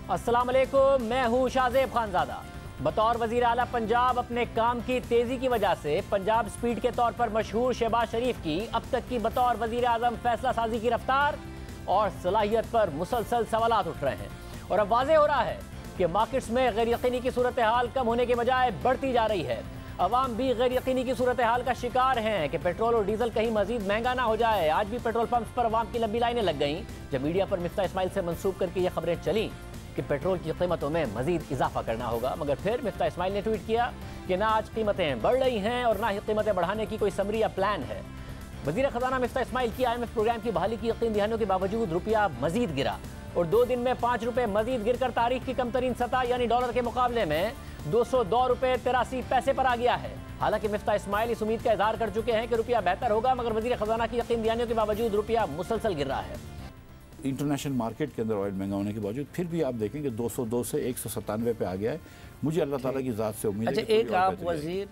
अस्सलाम वालेकुम, मैं हूँ शाहजेब खानजादा। बतौर वजीर आला पंजाब अपने काम की तेजी की वजह से पंजाब स्पीड के तौर पर मशहूर शहबाज शरीफ की अब तक की बतौर वजीर आजम फैसला साजी की रफ्तार और सलाहियत पर मुसलसल सवालात उठ रहे हैं। और अब वाज़ेह हो रहा है कि मार्केट्स में गैर यकीनी की सूरत हाल कम होने के बजाय बढ़ती जा रही है। अवाम भी गैर यकीनी की सूरत हाल का शिकार हैं कि पेट्रोल और डीजल कहीं मजीद महंगा ना हो जाए। आज भी पेट्रोल पंप्स पर अवाम की लंबी लाइनें लग गईं जब मीडिया पर मिफ्ता इस्माइल से मंसूब करके ये खबरें चली कि पेट्रोल की कीमतों में मजीद इजाफा करना होगा। मगर फिर मिफ्ता इस्माइल ने ट्वीट किया कि ना आज कीमतें बढ़ रही हैं और ना ही कीमतें बढ़ाने की कोई समरी या प्लान है। वजीर खजाना मिफ्ता इस्माइल की IMF प्रोग्राम की बहाली की यकीन दहानियों के बावजूद रुपया मजीद गिरा और 2 दिन में 5 रुपये मजीद गिरकर तारीख की कम तरीन सतह यानी डॉलर के मुकाबले में 202 रुपये 83 पैसे पर आ गया है। हालांकि मिफ्ता इस्माइल इस उम्मीद का इजहार कर चुके हैं कि रुपया बेहतर होगा, मगर वजीर खजाना की यकीन दहानियों के बावजूद रुपया मुसलसल गिर रहा है। इंटरनेशनल मार्केट के अंदर ऑयल महंगा होने के बावजूद फिर भी आप देखेंगे 202 से 197 पे आ गया है। मुझे अल्लाह ताला की ज़ात से उम्मीद है। अच्छा, एक आप वजीर,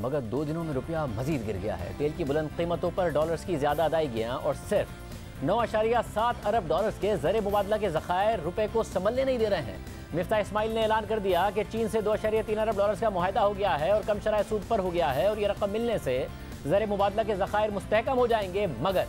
मगर 2 दिनों में रुपया मजीद गिर गया है। तेल की बुलंद कीमतों पर डॉलर्स की ज्यादा अदायगियाँ और सिर्फ 9.7 अरब डॉलर्स के ज़र मुबादला के ज़खायर रुपए को संभलने नहीं दे रहे हैं। मिफ्ता इस्माइल ने ऐलान कर दिया कि चीन से 2.3 अरब डॉलर्स का मुआहदा हो गया है और कम शरह सूद पर हो गया है और ये रकम मिलने से ज़र मुबादला के ज़खायर मुस्तहकम हो जाएंगे, मगर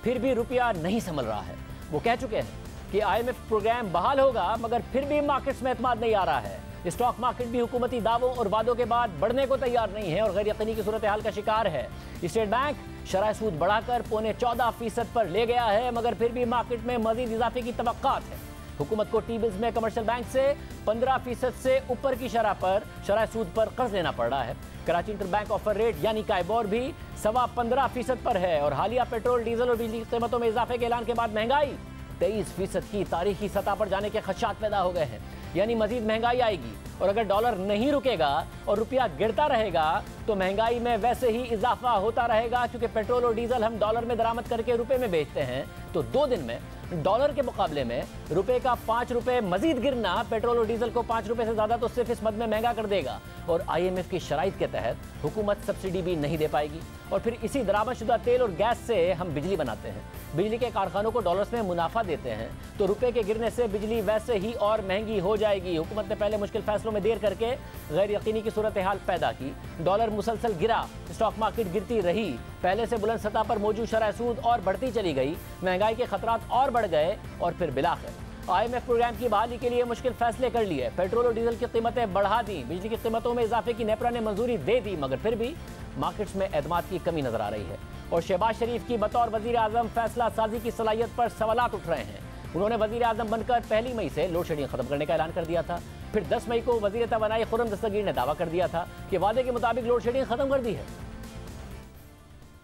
फिर भी रुपया नहीं संभल रहा है। वो कह चुके हैं कि IMF प्रोग्राम बहाल होगा, मगर फिर भी मार्केट्स में एतमाद नहीं आ रहा है। स्टॉक मार्केट भी हुकूमती दावों और वादों के बाद बढ़ने को तैयार नहीं है और गैर यकीनी की सूरत हाल का शिकार है। स्टेट बैंक शरह सूद बढ़ाकर 14.25% पर ले गया है, मगर फिर भी मार्केट में मजीद इजाफे की तवक्कात है। हुकूमत को टी-बिल्स में कमर्शियल बैंक से 15% से ऊपर की शरह पर शरह सूद पर कर्ज लेना पड़ रहा है। Karachi inter bank offer rate यानी काइबोर भी 15.25% पर है और हालिया पेट्रोल, डीजल और बिजली की कीमतों में इजाफे के ऐलान के बाद महंगाई 23% की तारीखी सतह पर जाने के खदशात पैदा हो गए हैं। यानी मजीद महंगाई आएगी और अगर डॉलर नहीं रुकेगा और रुपया गिरता रहेगा तो महंगाई में वैसे ही इजाफा होता रहेगा, क्योंकि पेट्रोल और डीजल हम डॉलर में दरामद करके रुपए में बेचते हैं। तो 2 दिन में डॉलर के मुकाबले में रुपए का 5 रुपये मजीद गिरना पेट्रोल और डीजल को 5 रुपये से ज्यादा तो सिर्फ इस मद में महंगा कर देगा और IMF की शराइत के तहत हुकूमत सब्सिडी भी नहीं दे पाएगी। और फिर इसी दरामदशुदा तेल और गैस से हम बिजली बनाते हैं, बिजली के कारखानों को डॉलर्स में मुनाफा देते हैं, तो रुपए के गिरने से बिजली वैसे ही और महंगी हो जाएगी। हुकूमत ने पहले मुश्किल फैसलों में देर करके गैर यकीनी की सूरत हाल पैदा की। डॉलर मुसलसल गिरा, स्टॉक मार्केट गिरती रही, पहले से बुलंद सतह पर मौजूद शरह सूद और बढ़ती चली गई, महंगाई के खतरात और बढ़ गए और फिर बिलाखिर IMF प्रोग्राम की बहाली के लिए मुश्किल फैसले कर लिए। पेट्रोल और डीजल की कीमतें बढ़ा दी, बिजली की कीमतों में इजाफे की नेपरा ने मंजूरी दे दी, मगर फिर भी मार्केट्स में एतमाद की कमी नजर आ रही है। और शहबाज शरीफ की बतौर वजीर आजम फैसला साजी की सलाहियत पर सवालात उठ रहे हैं। उन्होंने वजीर आजम बनकर 1 मई से लोड शेडिंग खत्म करने का ऐलान कर दिया था। फिर 10 मई को वजीर तवानाई खुर्रम दस्तगीर ने दावा कर दिया था कि वादे के मुताबिक लोड शेडिंग खत्म कर दी है।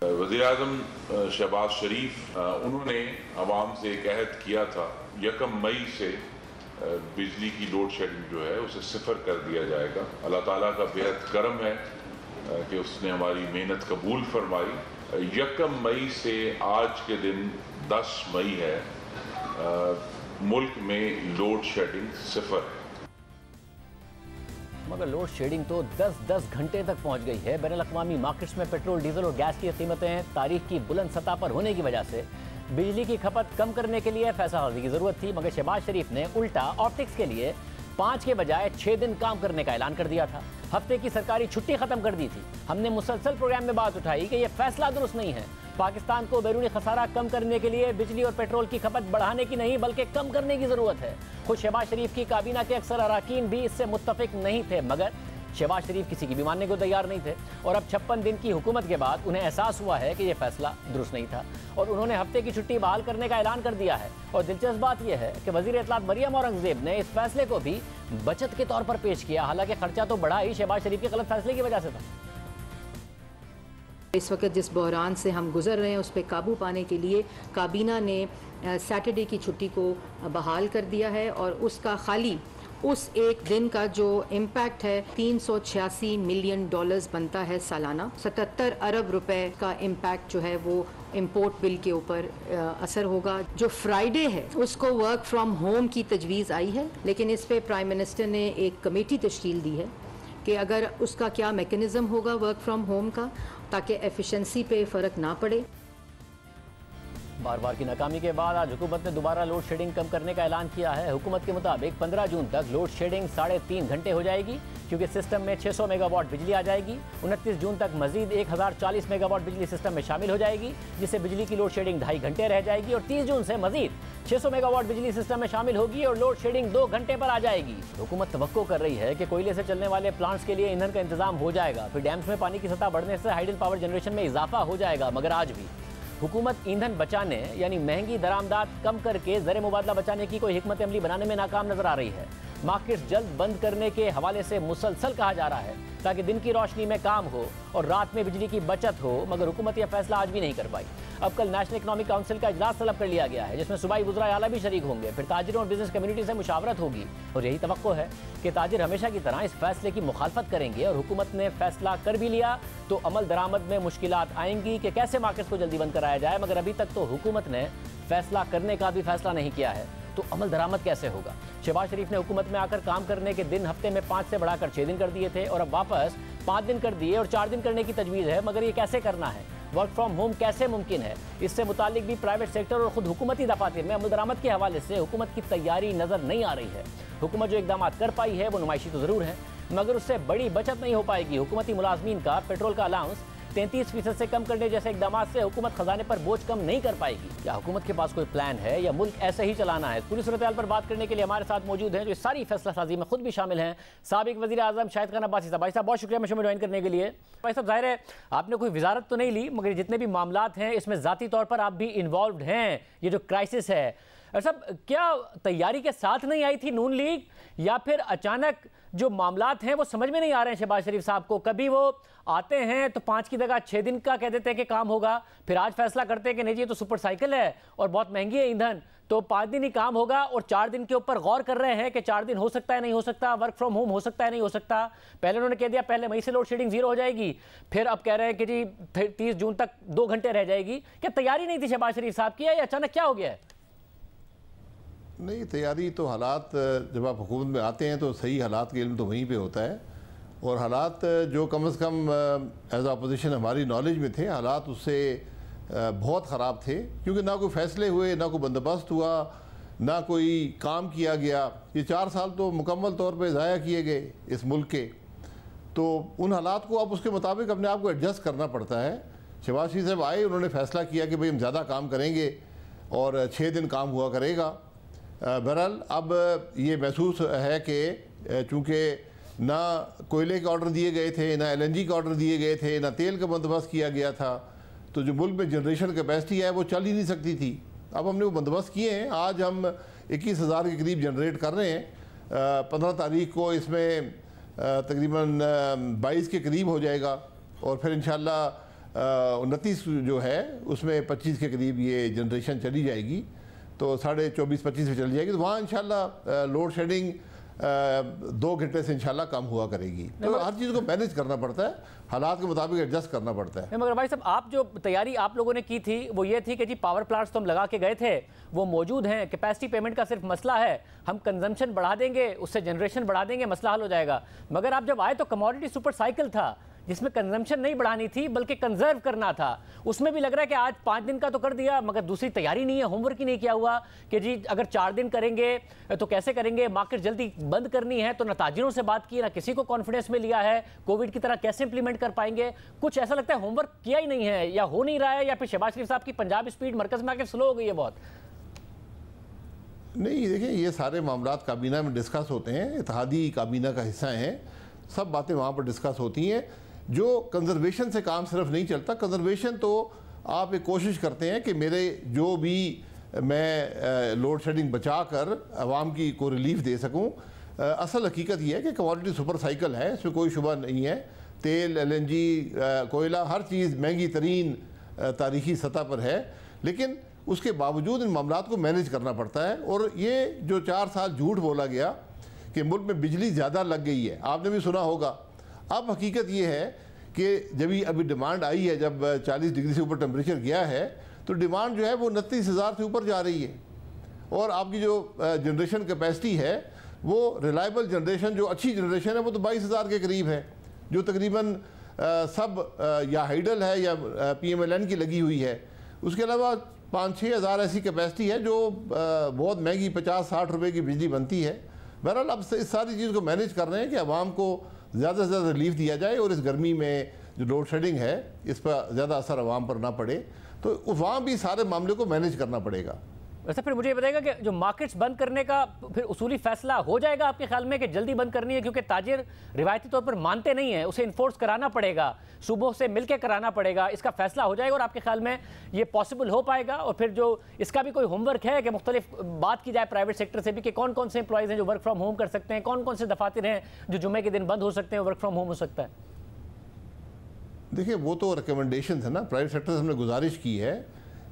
वज़ीर आज़म शहबाज शरीफ उन्होंने आवाम से एक अहद किया था 1 मई से बिजली की लोड शेडिंग जो है उसे सिफर कर दिया जाएगा। अल्लाह ताला का बेहद करम है कि उसने हमारी मेहनत कबूल फरमाई। 1 मई से आज के दिन 10 मई है, मुल्क में लोड शेडिंग सिफर है। मगर लोड शेडिंग तो 10-10 घंटे तक पहुंच गई है। बैनुल-अक़वामी मार्केट्स में पेट्रोल, डीजल और गैस की कीमतें तारीख की बुलंद सतह पर होने की वजह से बिजली की खपत कम करने के लिए फैसला की जरूरत थी, मगर शहबाज शरीफ ने उल्टा ऑप्टिक्स के लिए 5 के बजाय 6 दिन काम करने का ऐलान कर दिया था। हफ्ते की सरकारी छुट्टी खत्म कर दी थी। हमने मुसलसल प्रोग्राम में बात उठाई कि यह फैसला दुरुस्त नहीं है। पाकिस्तान को बैरूनी खसारा कम करने के लिए बिजली और पेट्रोल की खपत बढ़ाने की नहीं बल्कि कम करने की जरूरत है। खुद शहबाज शरीफ की काबीना के अक्सर अराकीन भी इससे मुत्तफिक नहीं थे, मगर शहबाज शरीफ किसी की भी मानने को तैयार नहीं थे। और अब 56 दिन की हुकूमत के बाद उन्हें एहसास हुआ है कि यह फैसला दुरुस्त नहीं था और उन्होंने हफ्ते की छुट्टी बहाल करने का ऐलान कर दिया है। और दिलचस्प बात यह है कि वजीर इत्तलात मरियम औरंगजेब ने इस फैसले को भी बचत के तौर पर पेश किया। हालांकि खर्चा तो बढ़ा ही शहबाज शरीफ के गलत फैसले की वजह से था। इस वक्त जिस बहरान से हम गुजर रहे हैं उस पर काबू पाने के लिए काबीना ने सैटरडे की छुट्टी को बहाल कर दिया है और उसका खाली उस एक दिन का जो इम्पैक्ट है 386 मिलियन डॉलर्स बनता है सालाना। 77 अरब रुपए का इम्पैक्ट जो है वो इम्पोर्ट बिल के ऊपर असर होगा। जो फ्राइडे है उसको वर्क फ्रॉम होम की तजवीज़ आई है, लेकिन इस पे प्राइम मिनिस्टर ने एक कमेटी तश्कील दी है कि अगर उसका क्या मैकेनिज़्म होगा वर्क फ्रॉम होम का, ताकि एफिशिएंसी पे फ़र्क ना पड़े। बार बार की नाकामी के बाद आज हुकूमत ने दोबारा लोड शेडिंग कम करने का ऐलान किया है। हुकूमत के मुताबिक 15 जून तक लोड शेडिंग 3.5 घंटे हो जाएगी, क्योंकि सिस्टम में 600 मेगावाट बिजली आ जाएगी। 29 जून तक मजीद 1040 मेगावाट बिजली सिस्टम में शामिल हो जाएगी, जिससे बिजली की लोड शेडिंग 2.5 घंटे रह जाएगी। और 30 जून से मजीद 600 मेगावाट बिजली सिस्टम में शामिल होगी और लोड शेडिंग 2 घंटे पर आ जाएगी। हुकूमत तवक्को कर रही है कि कोयले से चलने वाले प्लांट्स के लिए ईंधन का इंतजाम हो जाएगा, फिर डैम्स में पानी की सतह बढ़ने से हाइडल पावर जनरेशन में इजाफा हो जाएगा। मगर आज भी हुकूमत ईंधन बचाने यानी महंगी दरामदात कम करके ज़र मुबादला बचाने की कोई हिकमत अमली बनाने में नाकाम नजर आ रही है। मार्केट्स जल्द बंद करने के हवाले से मुसलसल कहा जा रहा है ताकि दिन की रोशनी में काम हो और रात में बिजली की बचत हो, मगर हुकूमत यह फैसला आज भी नहीं कर पाई। अब कल नेशनल इकनॉमिक काउंसिल का इजलास तलब कर लिया गया है, जिसमें सूबाई वज़राए आला भी शरीक होंगे। फिर ताजिरों और बिजनेस कम्युनिटी से मुशावरत होगी और यही तवक्को है कि ताजिर हमेशा की तरह इस फैसले की मुखालफत करेंगे। और हुकूमत ने फैसला कर भी लिया तो अमल दरामद में मुश्किलात आएंगी कि कैसे मार्केट्स को जल्दी बंद कराया जाए। मगर अभी तक तो हुकूमत ने फैसला करने का भी फैसला नहीं किया है, तो अमल दरामद कैसे होगा? शहबाज शरीफ ने हुकूमत में आकर काम करने के दिन हफ्ते में 5 से बढ़ाकर 6 दिन कर दिए थे और अब वापस 5 दिन कर दिए और 4 दिन करने की तजवीज़ है। मगर ये कैसे करना है? वर्क फ्रॉम होम कैसे मुमकिन है? इससे मुतालिक भी प्राइवेट सेक्टर और खुद हुकूमती दफातर में अमल दरामद के हवाले से हुकूमत की तैयारी नज़र नहीं आ रही है। हुकूमत जो इकदाम कर पाई है वो नुमाइशी तो ज़रूर है, मगर उससे बड़ी बचत नहीं हो पाएगी। हुकूमती मुलाजमीन का पेट्रोल का अलाउंस 33% से कम करने जैसे इकदाम से हुकूमत खजाने पर बोझ कम नहीं कर पाएगी। या हुकूमत के पास कोई प्लान है या मुल्क ऐसे ही चलाना है? पूरी सूरत हाल पर बात करने के लिए हमारे साथ मौजूद हैं जो इस सारी फैसला साजी में खुद भी शामिल हैं, साबिक वज़ीर आज़म शाहिद खान अब्बासी साहब। भाई साहब बहुत शुक्रिया मशो में ज्वाइन करने के लिए। भाई साहब जाहिर है आपने कोई वजारत तो नहीं ली, मगर जितने भी मामलात हैं इसमें ज़ाती तौर पर आप भी इन्वॉल्व हैं। ये जो क्राइसिस है सब क्या तैयारी के साथ नहीं आई थी नून लीग, या फिर अचानक जो मामलात हैं वो समझ में नहीं आ रहे हैं शहबाज शरीफ साहब को? कभी वो आते हैं तो 5 की जगह 6 दिन का कह देते हैं कि काम होगा, फिर आज फैसला करते हैं कि नहीं जी ये तो सुपर साइकिल है और बहुत महंगी है ईंधन, तो 5 दिन ही काम होगा, और 4 दिन के ऊपर गौर कर रहे हैं कि 4 दिन हो सकता है नहीं हो सकता, वर्क फ्रॉम होम हो सकता है नहीं हो सकता। पहले उन्होंने कह दिया पहले मई से लोड शेडिंग 0 हो जाएगी, फिर अब कह रहे हैं कि जी 30 जून तक 2 घंटे रह जाएगी। क्या तैयारी नहीं थी शहबाज शरीफ साहब की, या अचानक क्या हो गया है? नहीं, तैयारी तो हालात जब आप हुकूमत में आते हैं तो सही हालात का इल्म तो वहीं पे होता है, और हालात जो कम से कम एज अपोजिशन हमारी नॉलेज में थे, हालात उससे बहुत ख़राब थे, क्योंकि ना कोई फ़ैसले हुए, ना कोई बंदोबस्त हुआ, ना कोई काम किया गया। ये 4 साल तो मुकम्मल तौर पे ज़ाया किए गए इस मुल्क के। तो उन हालात को अब उसके मुताबिक अपने आप को एडजस्ट करना पड़ता है। शहबाज शरीफ साहब आए, उन्होंने फ़ैसला किया कि भाई हम ज़्यादा काम करेंगे और 6 दिन काम हुआ करेगा। बहरहाल अब ये महसूस है कि चूँकि ना कोयले के ऑर्डर दिए गए थे, ना LNG के ऑर्डर दिए गए थे, ना तेल का बंदोबस्त किया गया था, तो जो मुल्क में जनरेशन कैपेसिटी है वो चल ही नहीं सकती थी। अब हमने वो बंदोबस्त किए हैं। आज हम 21,000 के करीब जनरेट कर रहे हैं। 15 तारीख को इसमें तकरीबन 22 के करीब हो जाएगा, और फिर इंशाल्लाह 29 जो है उसमें 25 के करीब ये जनरेशन चली जाएगी, तो 24.5-25 में चली जाएगी। तो वहाँ इंशाल्लाह लोड शेडिंग 2 घंटे से इंशाल्लाह कम हुआ करेगी। तो हर चीज़ को मैनेज करना पड़ता है, हालात के मुताबिक एडजस्ट करना पड़ता है। मगर भाई साहब आप जो तैयारी आप लोगों ने की थी वो ये थी कि जी पावर प्लांट्स तो हम लगा के गए थे, वो मौजूद हैं, कैपेसिटी पेमेंट का सिर्फ मसला है, हम कंजम्पशन बढ़ा देंगे, उससे जनरेशन बढ़ा देंगे, मसला हल हो जाएगा। मगर आप जब आए तो कमोडिटी सुपर साइकिल था जिसमें कंजम्पशन नहीं बढ़ानी थी बल्कि कंजर्व करना था। उसमें भी लग रहा है कि आज 5 दिन का तो कर दिया, मगर दूसरी तैयारी नहीं है, होमवर्क ही नहीं किया हुआ कि जी अगर 4 दिन करेंगे तो कैसे करेंगे, मार्केट जल्दी बंद करनी है तो ना ताजिरों से बात की, ना किसी को कॉन्फिडेंस में लिया है, कोविड की तरह कैसे इंप्लीमेंट कर पाएंगे। कुछ ऐसा लगता है होमवर्क किया ही नहीं है, या हो नहीं रहा है, या फिर शहबाज शरीफ साहब की पंजाब स्पीड मरकज में आके स्लो हो गई है बहुत। नहीं, देखिए ये सारे मामलात काबीना में डिस्कस होते हैं, इत्तेहादी काबीना का हिस्सा हैं, सब बातें वहाँ पर डिस्कस होती हैं। जो कंजर्वेशन से काम सिर्फ नहीं चलता, कंजर्वेशन तो आप एक कोशिश करते हैं कि मेरे जो भी मैं लोड शेडिंग बचा कर आवाम की को रिलीफ दे सकूं। असल हकीकत यह है कि कमोडिटी सुपर साइकिल है, इसमें कोई शुबा नहीं है। तेल, LNG, कोयला, हर चीज़ महंगी तरीन तारीखी सतह पर है, लेकिन उसके बावजूद इन मामलात को मैनेज करना पड़ता है। और ये जो 4 साल झूठ बोला गया कि मुल्क में बिजली ज़्यादा लग गई है, आपने भी सुना होगा। अब हकीकत ये है कि जब अभी डिमांड आई है, जब 40 डिग्री से ऊपर टेम्परेचर गया है, तो डिमांड जो है वो 29,000 से ऊपर जा रही है, और आपकी जो जनरेशन कैपेसिटी है वो रिलायबल जनरेशन, जो अच्छी जनरेशन है, वो तो 22,000 के करीब है, जो तकरीबन सब या हाइडल है या PMLN की लगी हुई है। उसके अलावा 5-6 हज़ार ऐसी कैपेसिटी है जो बहुत महंगी 50-60 रुपए की बिजली बनती है। बहरहाल अब इस सारी चीज़ को मैनेज कर रहे हैं कि आवाम को ज़्यादा से ज़्यादा रिलीफ दिया जाए और इस गर्मी में जो लोड शेडिंग है इस पर ज़्यादा असर आवाम पर ना पड़े, तो वहाँ भी सारे मामले को मैनेज करना पड़ेगा। वैसे फिर मुझे ये बताइएगा कि जो मार्केट्स बंद करने का फिर उसूली फैसला हो जाएगा आपके ख्याल में कि जल्दी बंद करनी है, क्योंकि ताजिर रिवायती तौर पर मानते नहीं है, उसे इन्फोर्स कराना पड़ेगा, सूबों से मिलकर कराना पड़ेगा, इसका फैसला हो जाएगा और आपके ख्याल में ये पॉसिबल हो पाएगा? और फिर जो इसका भी कोई होमवर्क है कि मुख्तलिफ बात की जाए प्राइवेट सेक्टर से भी कि कौन कौन से एम्प्लॉयज़ हैं जो वर्क फ्रॉम होम कर सकते हैं, कौन कौन से दफातर हैं जो जुम्मे के दिन बंद हो सकते हैं, वर्क फ्रॉम होम हो सकता है? देखिए वो तो रिकमेंडेशन है ना, प्राइवेट सेक्टर से हमने गुजारिश की है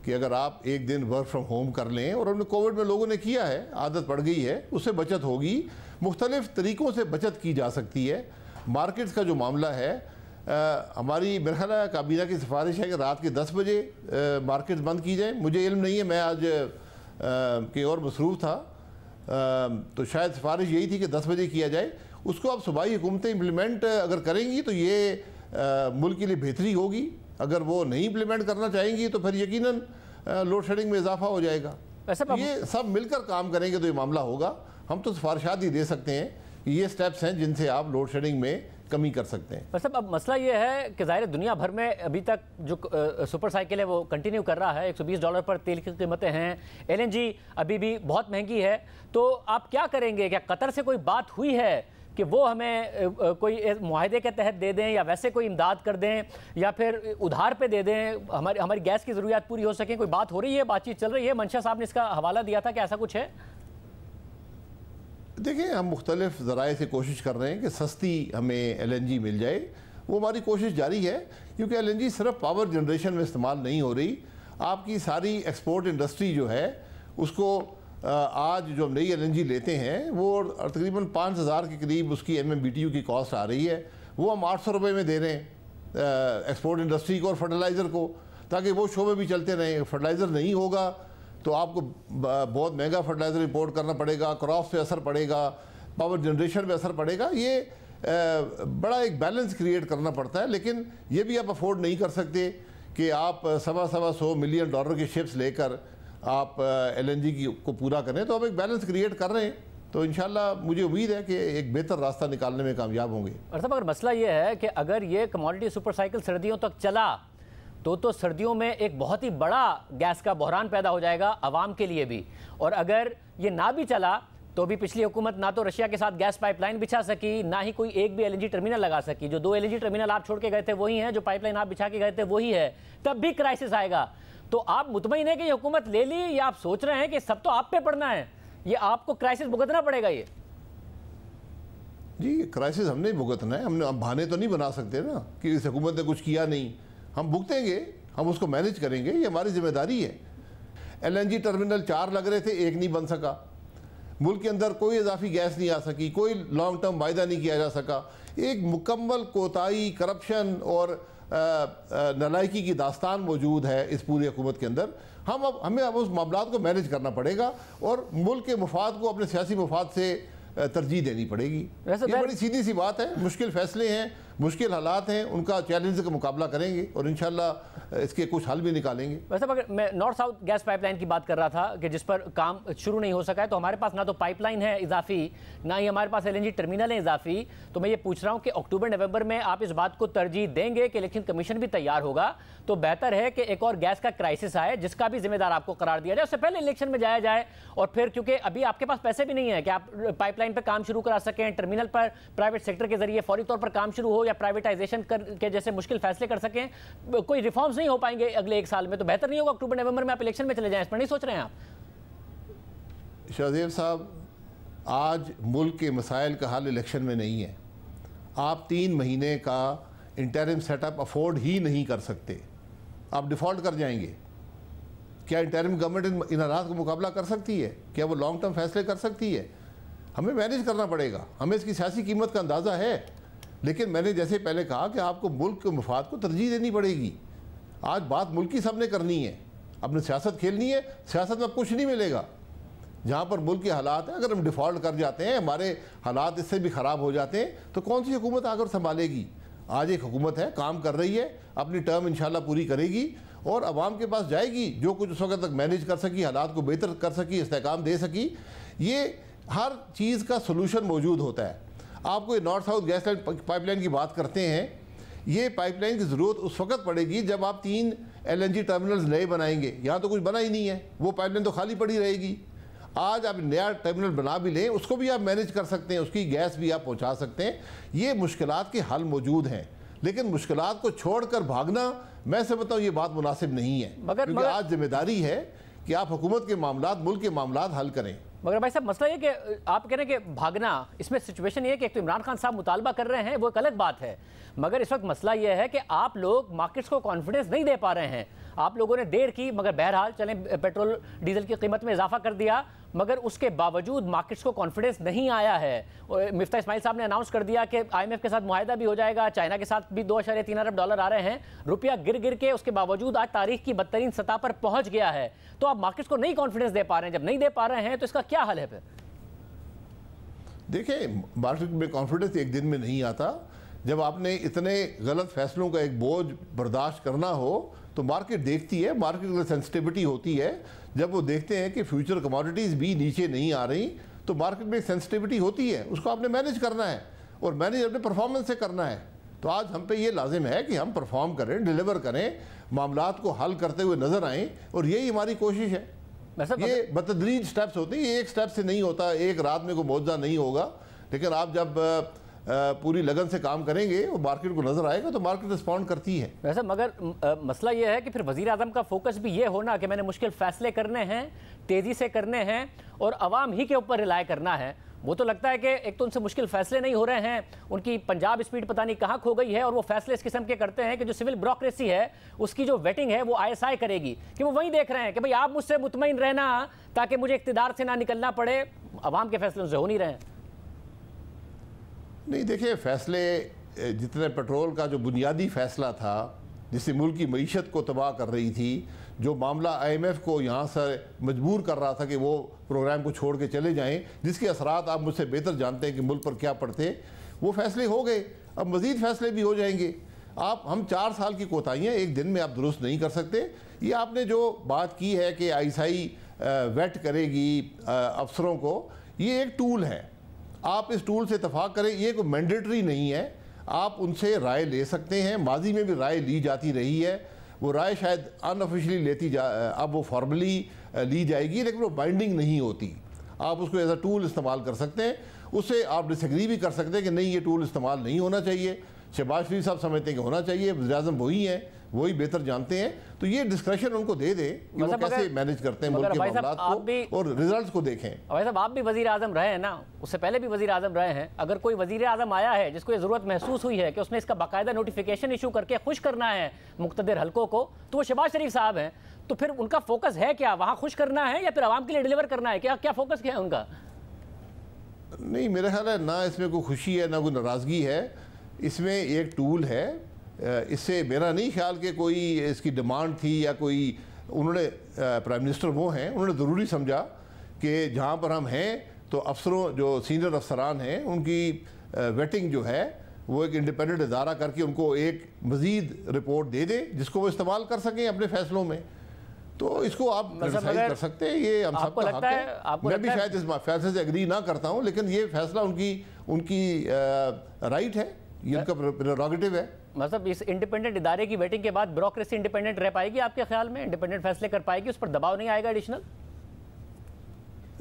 कि अगर आप एक दिन वर्क फ्रॉम होम कर लें, और हमने कोविड में लोगों ने किया है, आदत पड़ गई है, उससे बचत होगी। मुख्तलिफ तरीक़ों से बचत की जा सकती है। मार्केट्स का जो मामला है, हमारी मेरे ख्याल है काबीना की सिफारिश है कि रात के 10 बजे मार्केट्स बंद की जाए। मुझे इल्म नहीं है, मैं आज कहीं और मसरूफ़ था, तो शायद सिफारिश यही थी कि 10 बजे किया जाए। उसको अब सूबाई हुकूमतें इम्प्लीमेंट अगर करेंगी तो ये मुल्क के लिए बेहतरी होगी। अगर वो नहीं इम्प्लीमेंट करना चाहेंगी तो फिर यकीनन लोड शेडिंग में इजाफा हो जाएगा। ये सब मिलकर काम करेंगे तो ये मामला होगा। हम तो सिफारिशात ही दे सकते हैं कि ये स्टेप्स हैं जिनसे आप लोड शेडिंग में कमी कर सकते हैं। बस अब मसला ये है कि ज़ाहिर दुनिया भर में अभी तक जो सुपर साइकिल है वो कंटिन्यू कर रहा है। $120 पर तेल की कीमतें हैं, LNG अभी भी बहुत महंगी है, तो आप क्या करेंगे? क्या कतर से कोई बात हुई है कि वो हमें कोई मुआहदे के तहत दे दें या वैसे कोई इमदाद कर दें या फिर उधार पे दे दें, हमारी गैस की ज़रूरियात पूरी हो सके? कोई बात हो रही है, बातचीत चल रही है? मंशा साहब ने इसका हवाला दिया था कि ऐसा कुछ है? देखिए हम मुख्तलिफ ज़राए से कोशिश कर रहे हैं कि सस्ती हमें LNG मिल जाए। वो हमारी कोशिश जारी है, क्योंकि LNG सिर्फ पावर जनरेशन में इस्तेमाल नहीं हो रही, आपकी सारी एक्सपोर्ट इंडस्ट्री जो है उसको आज जो हम नई LNG लेते हैं वो तकरीबन 5,000 के करीब उसकी MMBTU की कॉस्ट आ रही है। वो हम 800 रुपये में दे रहे हैं एक्सपोर्ट इंडस्ट्री को और फर्टिलाइज़र को, ताकि वो शोबे भी चलते रहें। फर्टिलाइज़र नहीं होगा तो आपको बहुत महंगा फर्टिलाइज़र इंपोर्ट करना पड़ेगा, क्रॉप्स पे असर पड़ेगा, पावर जनरेशन पे असर पड़ेगा। ये बड़ा एक बैलेंस क्रिएट करना पड़ता है, लेकिन ये भी आप अफोर्ड नहीं कर सकते कि आप $100 मिलियन के शिप्स लेकर आप LNG को पूरा करें। तो हम एक बैलेंस क्रिएट कर रहे हैं, तो इंशाल्लाह मुझे उम्मीद है कि एक बेहतर रास्ता निकालने में कामयाब होंगे। और साहब अगर मसला ये है कि अगर ये कमोडिटी सुपर साइकिल सर्दियों तक चला तो सर्दियों में एक बहुत ही बड़ा गैस का बहरान पैदा हो जाएगा आवाम के लिए भी, और अगर ये ना भी चला तो भी पिछली हुकूमत ना तो रशिया के साथ गैस पाइपलाइन बिछा सकी, ना ही कोई एक भी LNG टर्मिनल लगा सकी। जो 2 LNG टर्मिनल आप छोड़ के गए थे वही हैं, जो पाइपलाइन आप बिछा के गए थे वही है, तब भी क्राइसिस आएगा। तो आप मुतमईन है कि ये हुकूमत ले ली, या आप सोच रहे हैं कि सब तो आप पे पड़ना है, ये आपको क्राइसिस भुगतना पड़ेगा? ये जी क्राइसिस हमने भुगतना है, हमने बहाने तो नहीं बना सकते ना कि इस हुकूमत ने कुछ किया नहीं। हम भुगतेंगे, हम उसको मैनेज करेंगे, ये हमारी जिम्मेदारी है। LNG टर्मिनल 4 लग रहे थे, एक नहीं बन सका। मुल्क के अंदर कोई इजाफी गैस नहीं आ सकी, कोई लॉन्ग टर्म वायदा नहीं किया जा सका। एक मुकम्मल कोताही, करप्शन और नालायकी की दास्तान मौजूद है इस पूरी हुकूमत के अंदर। हमें अब उस मामलात को मैनेज करना पड़ेगा और मुल्क के मुफाद को अपने सियासी मुफाद से तरजीह देनी पड़ेगी। ये बड़ी सीधी सी बात है। मुश्किल फैसले हैं, मुश्किल हालात हैं, उनका चैलेंज का मुकाबला करेंगे और इंशाल्लाह इसके कुछ हल भी निकालेंगे। वैसे अगर मैं नॉर्थ साउथ गैस पाइपलाइन की बात कर रहा था कि जिस पर काम शुरू नहीं हो सका है, तो हमारे पास ना तो पाइपलाइन है इजाफी, ना ही हमारे पास LNG टर्मिनल है इजाफी। तो मैं ये पूछ रहा हूँ कि अक्टूबर नवंबर में आप इस बात को तरजीह देंगे कि इलेक्शन कमीशन भी तैयार होगा, तो बेहतर है कि एक और गैस का क्राइसिस आए जिसका भी जिम्मेदार आपको करार दिया जाए, उससे पहले इलेक्शन में जाया जाए। और फिर क्योंकि अभी आपके पास पैसे भी नहीं है कि आप पाइपलाइन पर काम शुरू करा सकें, टर्मिनल पर प्राइवेट सेक्टर के जरिए फौरी तौर पर काम शुरू हो या प्राइवेटाइजेशन के जैसे मुश्किल फैसले कर सकें, कोई रिफॉर्म्स नहीं हो पाएंगे अगले 1 साल में, तो बेहतर नहीं होगा अक्टूबर नवंबर में आप इलेक्शन में चले जाएं? इस पर नहीं सोच रहे हैं आप? शाहजेब साहब, आज मुल्क के मसाइल का हल इलेक्शन में नहीं है। आप 3 महीने का इंटरिम सेटअप अफोर्ड ही नहीं कर सकते, आप डिफ़ॉल्ट कर जाएंगे। क्या इंटरिम गवर्नमेंट इन हालात का मुकाबला कर सकती है? क्या वो लॉन्ग टर्म फैसले कर सकती है? हमें मैनेज करना पड़ेगा। हमें इसकी सियासी कीमत का अंदाज़ा है, लेकिन मैंने जैसे पहले कहा कि आपको मुल्क के मफाद को तरजीह देनी पड़ेगी। आज बात मुल्क की सबने करनी है, अपनी सियासत खेलनी है। सियासत में कुछ नहीं मिलेगा जहाँ पर मुल्क के हालात हैं। अगर हम डिफ़ॉल्ट कर जाते हैं, हमारे हालात इससे भी ख़राब हो जाते हैं, तो कौन सी हुकूमत आकर संभालेगी? आज एक हुकूमत है, काम कर रही है, अपनी टर्म इंशाल्लाह पूरी करेगी और आवाम के पास जाएगी, जो कुछ उस वक्त तक मैनेज कर सकी, हालात को बेहतर कर सकी, इस्तेहकाम दे सकी। ये हर चीज़ का सलूशन मौजूद होता है। आपको ये north south gas line pipeline की बात करते हैं, ये पाइपलाइन की ज़रूरत उस वक्त पड़ेगी जब आप 3 LNG टर्मिनल्स नए बनाएंगे। यहाँ तो कुछ बना ही नहीं है, वो पाइपलाइन तो खाली पड़ी रहेगी। आज आप नया टर्मिनल बना भी लें, उसको भी आप मैनेज कर सकते हैं, उसकी गैस भी आप पहुँचा सकते हैं। ये मुश्किलात के हल मौजूद हैं, लेकिन मुश्किलात को छोड़कर भागना, मैं समझता हूँ ये बात मुनासिब नहीं है। क्योंकि आज जिम्मेदारी है कि आप हुकूमत के मामलात, मुल्क के मामलात हल करें। मगर भाई साहब, मसला ये कि आप कह रहे हैं कि भागना, इसमें सिचुएशन ये है कि एक तो इमरान खान साहब मुतालबा कर रहे हैं, वो एक अलग बात है, मगर इस वक्त मसला ये है कि आप लोग मार्केट्स को कॉन्फिडेंस नहीं दे पा रहे हैं। आप लोगों ने देर की, मगर बहरहाल चलें, पेट्रोल डीजल की कीमत में इजाफा कर दिया, मगर उसके बावजूद मार्केट्स को कॉन्फिडेंस नहीं आया है। मिफ्ता इस्माइल साहब ने अनाउंस कर दिया कि IMF के साथ मुआहदा भी हो जाएगा, चाइना के साथ भी $2.3 अरब आ रहे हैं। रुपया गिर गिर के उसके बावजूद आज तारीख की बदतरीन सतह पर पहुंच गया है। तो आप मार्केट्स को नहीं कॉन्फिडेंस दे पा रहे हैं, जब नहीं दे पा रहे हैं तो इसका क्या हल है फिर? देखिए, मार्केट में कॉन्फिडेंस एक दिन में नहीं आता। जब आपने इतने गलत फैसलों का एक बोझ बर्दाश्त करना हो तो मार्केट देखती है, मार्केट की सेंसिटिविटी होती है। जब वो देखते हैं कि फ्यूचर कमोडिटीज़ भी नीचे नहीं आ रही तो मार्केट में एक सेंसिटिविटी होती है, उसको आपने मैनेज करना है और मैनेज अपने परफॉर्मेंस से करना है। तो आज हम पे ये लाजिम है कि हम परफॉर्म करें, डिलीवर करें, मामलात को हल करते हुए नज़र आएँ, और यही हमारी कोशिश है। ये बतदरीज स्टेप्स होते हैं, ये एक स्टेप से नहीं होता, एक रात में कोई मौजूदा नहीं होगा। लेकिन आप जब पूरी लगन से काम करेंगे और मार्केट को नजर आएगा तो मार्केट रिस्पॉन्ड करती है। वैसे मगर मसला ये है कि फिर वजीर आजम का फोकस भी ये होना कि मैंने मुश्किल फैसले करने हैं, तेजी से करने हैं और अवाम ही के ऊपर रिलाय करना है। वो तो लगता है कि एक तो उनसे मुश्किल फैसले नहीं हो रहे हैं, उनकी पंजाब स्पीड पता नहीं कहाँ खो गई है, और वो फैसले इस किस्म के करते हैं कि जो सिविल ब्यूरोक्रेसी है उसकी जो वेटिंग है वो ISI करेगी, कि वो वही देख रहे हैं कि भाई आप मुझसे मुतमईन रहना ताकि मुझे इख्तिदार से ना निकलना पड़े। अवाम के फैसले उनसे हो नहीं रहे हैं। नहीं, देखिए, फैसले जितने पेट्रोल का जो बुनियादी फैसला था जिससे मुल्क की मईशत को तबाह कर रही थी, जो मामला IMF को यहाँ से मजबूर कर रहा था कि वो प्रोग्राम को छोड़ के चले जाएं, जिसके असरात आप मुझसे बेहतर जानते हैं कि मुल्क पर क्या पड़ते, वो फैसले हो गए। अब मज़ीद फैसले भी हो जाएंगे। हम 4 साल की कोताहियाँ एक दिन में आप दुरुस्त नहीं कर सकते। ये आपने जो बात की है कि ISI वेट करेगी अफसरों को, ये एक टूल है, आप इस टूल से इत्तफाक करें, ये कोई मैंडेटरी नहीं है। आप उनसे राय ले सकते हैं, माजी में भी राय ली जाती रही है, वो राय शायद अनऑफिशियली अब वो फॉर्मली ली जाएगी, लेकिन वो बाइंडिंग नहीं होती। आप उसको एज अ टूल इस्तेमाल कर सकते हैं, उससे आप डिसएग्री भी कर सकते हैं कि नहीं, ये टूल इस्तेमाल नहीं होना चाहिए। शहबाज शरीफ साहब समझते हैं कि होना चाहिए, वज़ीर-ए-आज़म वही हैं, वही बेहतर जानते हैं। तो ये डिस्कशन उनको दे दें कि वो कैसे मैनेज करते हैं मुल्क के मामलात को, और रिजल्ट्स को देखें। भाई साहब, आप भी वज़ीर आज़म रहे हैं ना, उससे पहले भी वज़ीर आज़म रहे हैं। अगर कोई वज़ीर आज़म आया है जिसको ये ज़रूरत महसूस हुई है कि उसने इसका बाकायदा नोटिफिकेशन इशू करके खुश करना है मुक़्तदर हल्कों को, तो वो शहबाज शरीफ साहब हैं। तो फिर उनका फोकस है क्या, वहाँ खुश करना है या फिर आवाम के लिए डिलीवर करना है? क्या फोकस क्या है उनका? नहीं, मेरा ख्याल है ना इसमें कोई खुशी है ना कोई नाराज़गी है, इसमें एक टूल है। इससे मेरा नहीं ख्याल कि कोई इसकी डिमांड थी या कोई, उन्होंने प्राइम मिनिस्टर वो हैं, उन्होंने ज़रूरी समझा कि जहाँ पर हम हैं तो अफसरों, जो सीनियर अफसरान हैं, उनकी वेटिंग जो है वो एक इंडिपेंडेंट इदारा करके उनको एक मज़ीद रिपोर्ट दे दें जिसको वो इस्तेमाल कर सकें अपने फैसलों में। तो इसको आप क्रिटिसाइज कर सकते हैं, ये हम सबको हक है। मैं भी शायद इस फैसले से एग्री ना करता हूँ, लेकिन ये फैसला उनकी राइट है, ये उनका प्रेरोगेटिव है। मतलब इस इंडिपेंडेंट इदारे की वेटिंग के बाद ब्यूरोक्रेसी इंडिपेंडेंट रह पाएगी आपके ख्याल में? इंडिपेंडेंट फैसले कर पाएगी, उस पर दबाव नहीं आएगा एडिशनल?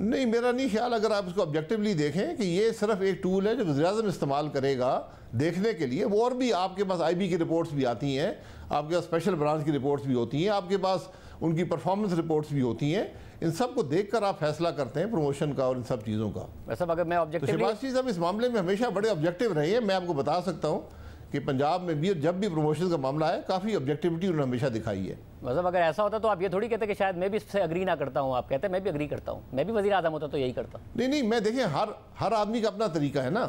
नहीं, मेरा नहीं ख्याल। अगर आप इसको ऑब्जेक्टिवली देखें कि ये सिर्फ एक टूल है जो वज़ीर-ए-आज़म इस्तेमाल करेगा देखने के लिए। वो और भी आपके पास IB की रिपोर्ट्स भी आती हैं, आपके पास स्पेशल ब्रांच की रिपोर्ट्स भी होती हैं, आपके पास उनकी परफॉर्मेंस रिपोर्ट्स भी होती हैं। इन सब को देखकर आप फैसला करते हैं प्रमोशन का और इन सब चीज़ों का। वैसे अगर मैं ऑब्जेक्टिवली, शहबाज शरीफ साहब इस मामले में हमेशा बड़े ऑब्जेक्टिव रहे हैं। मैं आपको बता सकता हूँ कि पंजाब में भी जब भी प्रमोशन का मामला है काफ़ी ऑब्जेक्टिविटी उन्होंने हमेशा दिखाई है। मतलब अगर ऐसा होता तो आप ये थोड़ी कहते कि शायद मैं भी इससे एग्री ना करता हूँ, आप कहते हैं मैं भी एग्री करता हूँ, मैं भी वज़ीर आज़म होता तो यही करता। नहीं, मैं देखिए, हर आदमी का अपना तरीका है ना।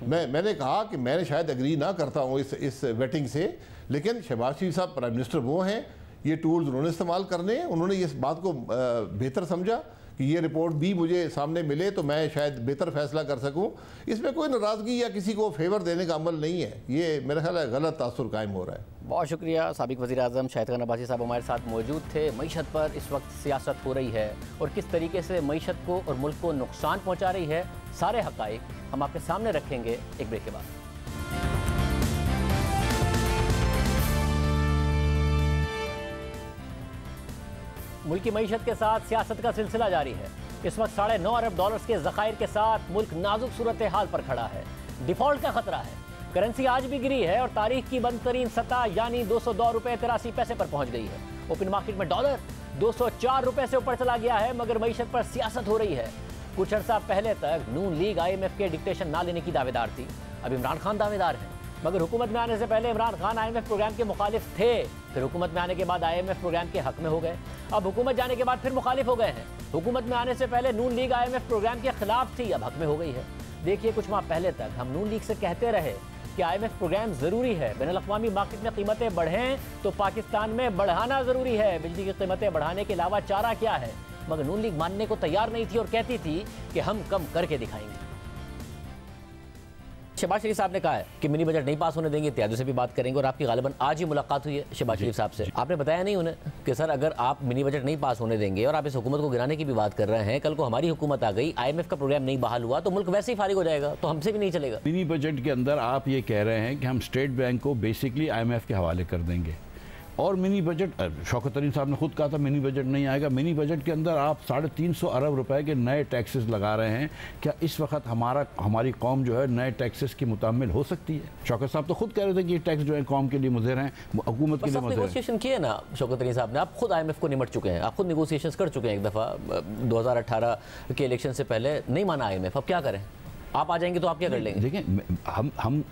मैंने कहा कि मैंने शायद एग्री ना करता हूँ इस वेटिंग से, लेकिन शहबाज शरीफ साहब प्राइम मिनिस्टर वो हैं, ये टूल्स उन्होंने इस्तेमाल करने हैं। उन्होंने इस बात को बेहतर समझा कि ये रिपोर्ट भी मुझे सामने मिले तो मैं शायद बेहतर फैसला कर सकूँ। इसमें कोई नाराज़गी या किसी को फेवर देने का अमल नहीं है, ये मेरा ख्याल है गलत तासुर कायम हो रहा है। बहुत शुक्रिया। साबिक वज़ीर-ए-आज़म शाहिद खान अब्बासी साहब हमारे साथ मौजूद थे। मईशत पर इस वक्त सियासत हो रही है और किस तरीके से मईशत को और मुल्क को नुकसान पहुँचा रही है, सारे हक़ाइक़ हम आपके सामने रखेंगे एक ब्रेक के बाद। मुल्क की मईशत के साथ सियासत का सिलसिला जारी है। इस वक्त $9.5 अरब के ज़खायर के साथ मुल्क नाजुक सूरत हाल पर खड़ा है। डिफ़ॉल्ट का खतरा है। करेंसी आज भी गिरी है और तारीख की बंद तरीन सतह यानी $202.83 पर पहुंच गई है। ओपन मार्केट में डॉलर $204 से ऊपर चला गया है, मगर मईशत पर सियासत हो रही है। कुछ अर्सा पहले तक नून लीग IMF के डिक्टेशन ना लेने की दावेदार थी, अब इमरान खान दावेदार है। मगर हुकूमत में आने से पहले इमरान खान IMF प्रोग्राम के मुखालिफ थे, फिर हुकूमत में आने के बाद IMF प्रोग्राम के हक में हो गए, अब हुकूमत जाने के बाद फिर मुखालिफ हो गए हैं। हुकूमत में आने से पहले नून लीग IMF प्रोग्राम के खिलाफ थी, अब हक में हो गई है। देखिए, कुछ माह पहले तक हम नून लीग से कहते रहे कि IMF प्रोग्राम ज़रूरी है, बैनुल-अक़वामी मार्केट में कीमतें बढ़ें तो पाकिस्तान में बढ़ाना ज़रूरी है, बिजली की कीमतें बढ़ाने के अलावा चारा क्या है। मगर नून लीग मानने को तैयार नहीं थी और कहती थी कि हम कम करके दिखाएंगे। शहबाज शरीफ साहब ने कहा है कि मिनी बजट नहीं पास होने देंगे, इत्यादि से भी बात करेंगे और आपकी गालिबन आज ही मुलाकात हुई है शहबाज शरीफ साहब से। आपने बताया नहीं उन्हें कि सर अगर आप मिनी बजट नहीं पास होने देंगे और आप इस हुकूमत को गिराने की भी बात कर रहे हैं, कल को हमारी हुकूमत आ गई, IMF का प्रोग्राम नहीं बहाल हुआ तो मुल्क वैसे ही फारिग हो जाएगा, तो हमसे भी नहीं चलेगा। मिनी बजट के अंदर आप ये कह रहे हैं कि हम स्टेट बैंक को बेसिकली IMF के हवाले कर देंगे और मिनी बजट, शौकत तरीन साहब ने खुद कहा था मिनी बजट नहीं आएगा। मिनी बजट के अंदर आप 350 अरब रुपए के नए टैक्सेस लगा रहे हैं। क्या इस वक्त हमारी कौम जो है नए टैक्सेस की मुतामिल हो सकती है? शौकत साहब तो खुद कह रहे थे कि ये टैक्स जो है कौम के लिए मुज़र हैं, हुकूमत के लिए मुज़र हैं। नेगोशिएशन किए ना शौकत तरीन साहब ने, आप खुद IMF को निमट चुके हैं, आप खुद नेगोशिएशन कर चुके हैं। एक दफ़ा 2018 के इलेक्शन से पहले नहीं माना IMF, अब क्या करें? आप आ जाएंगे तो आप क्या कर लेंगे? देखिए,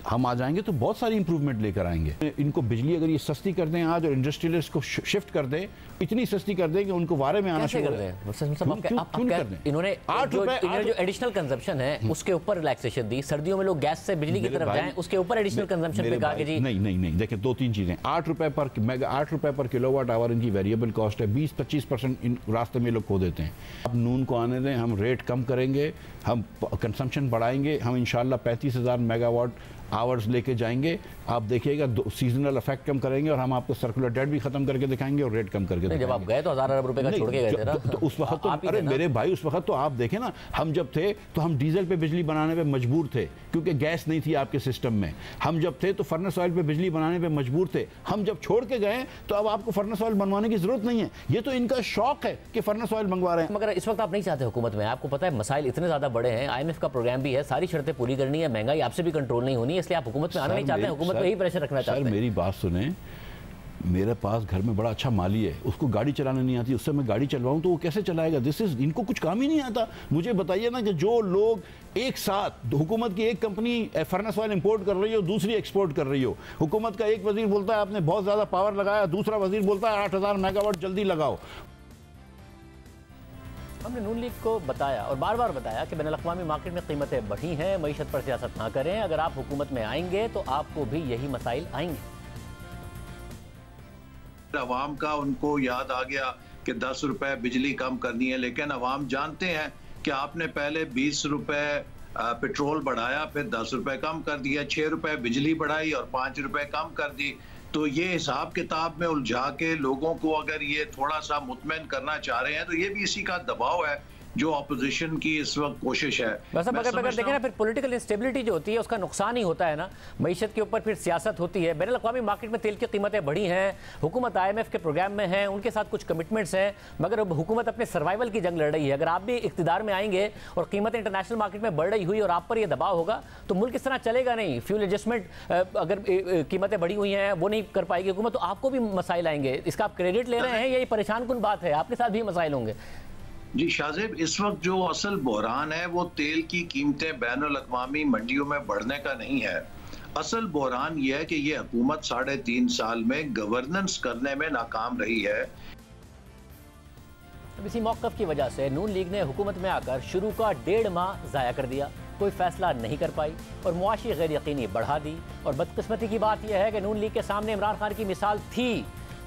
हम आ जाएंगे तो बहुत सारी इंप्रूवमेंट लेकर आएंगे। इनको बिजली अगर ये सस्ती कर दें आज और इंडस्ट्रियलिस्ट को शिफ्ट कर दें, इतनी सस्ती कर दें कि उनको वारे में आना शुरू कर दें। इन्होंने जो एडिशनल कंजम्पशन है उसके ऊपर रिलैक्सेशन दी, सर्दियों में लोग गैस से बिजली की तरफ जाएं, उसके ऊपर एडिशनल कंजम्पशन पे कहा कि जी नहीं। देखिए, 2-3 चीजें। $8 पर किलोवाट आवर इनकी वेरिएबल कॉस्ट है, 20-25% रास्ते में लोग खो देते हैं। अब नून को आने दें, हम रेट कम करेंगे, हम कंजम्पशन बढ़ाएंगे, हम इंशाल्लाह 35,000 मेगावाट आवर्स लेके जाएंगे। आप देखिएगा सीजनल इफेक्ट कम करेंगे और हम आपको सर्कुलर डेट भी खत्म करके दिखाएंगे और रेट कम करके दिखाएंगे। जब आप गए तो 1,000 अरब रुपए का छोड़ के गए थे ना, तो उस वक्त तो अरे मेरे भाई, उस वक्त तो आप देखें ना, हम जब थे तो हम डीजल पे बिजली बनाने पे मजबूर थे क्योंकि गैस नहीं थी आपके सिस्टम में। हम जब थे तो फर्नेस ऑयल पे बिजली बनाने पे मजबूर थे। हम जब छोड़ के गए तो अब आपको फर्नेस ऑयल बनवाने की जरूरत नहीं है। ये तो इनका शौक है कि फर्नेस ऑयल मंगवा रहे हैं। मगर इस वक्त आप नहीं चाहते हुकूमत में, आपको पता है मसाइल इतने ज्यादा बड़े हैं, IMF का प्रोग्राम भी है, सारी शर्तें पूरी करनी है, महंगाई आपसे भी कंट्रोल नहीं होनी है, इसलिए आप हुकूमत में आना नहीं चाहते हैं, हुकूमत पे ही प्रेशर रखना चाहते हैं। मेरी बात सुने, मेरे पास घर में बड़ा अच्छा माली है, उसको गाड़ी चलाने नहीं आती, उससे मैं गाड़ी चलवाऊं तो वो कैसे चलाएगा? इनको कुछ काम ही नहीं आता। मुझे बताइए ना कि जो लोग एक साथ, हुकूमत की एक कंपनी फर्नेस ऑयल इंपोर्ट कर रही हो, दूसरी एक्सपोर्ट कर रही हो, हुकूमत का एक वजीर बोलता है आपने बहुत ज्यादा पावर लगाया, दूसरा वजीर बोलता है 8,000 मेगावाट जल्दी लगाओ। हमने नून लीग को बताया और बार बार बताया कि बैनुल-अक़वामी मार्केट में कीमतें बढ़ी हैं, मईशत पर सियासत ना करें, अगर आप हुकूमत में आएंगे तो आपको भी यही मसाइल आएंगे। अवाम का उनको याद आ गया कि 10 रुपए बिजली कम करनी है, लेकिन अवाम जानते हैं कि आपने पहले 20 रुपए पेट्रोल बढ़ाया, फिर 10 रुपए कम कर दिया, 6 रुपए बिजली बढ़ाई और 5 रुपए कम कर दी। तो ये हिसाब किताब में उलझा के लोगों को अगर ये थोड़ा सा मुतमईन करना चाह रहे हैं तो ये भी इसी का दबाव है जो अपोजिशन की इस वक्त कोशिश है। बस अगर देखें ना, फिर पॉलिटिकल इंस्टेबिलिटी जो होती है उसका नुकसान ही होता है ना, मईशत के ऊपर फिर सियासत होती है। बैनुल-अक़वामी मार्केट में तेल की कीमतें बढ़ी हैं, हुकूमत IMF के प्रोग्राम में है, उनके साथ कुछ कमिटमेंट्स हैं, मगर अब हुकूमत अपने सर्वाइवल की जंग लड़ रही है। अगर आप भी इक़्तिदार में आएंगे और कीमतें इंटरनेशनल मार्केट में बढ़ रही हुई और आप पर यह दबाव होगा तो मुल्क इस तरह चलेगा नहीं। फ्यूल एडजस्टमेंट, अगर कीमतें बढ़ी हुई हैं वो नहीं कर पाएगी हुकूमत तो आपको भी मसाइल आएंगे। इसका आप क्रेडिट ले रहे हैं, यही परेशान कुन बात है, आपके साथ भी मसाइल होंगे। जी शाहजेब, इस वक्त जो असल बहरान है वो तेल की कीमतें बैनुल-अक़वामी मंडियों में बढ़ने का नहीं है। असल बहरान यह है कि ये हुकूमत 3.5 साल में गवर्नेंस करने में नाकाम रही है। इसी मौक़िफ़ की वजह से नून लीग ने हुकूमत में आकर शुरू का 1.5 माह ज़ाया कर दिया, कोई फैसला नहीं कर पाई और मुआशी गैर यकीनी बढ़ा दी। और बदकिस्मती की बात यह है कि नून लीग के सामने इमरान खान की मिसाल थी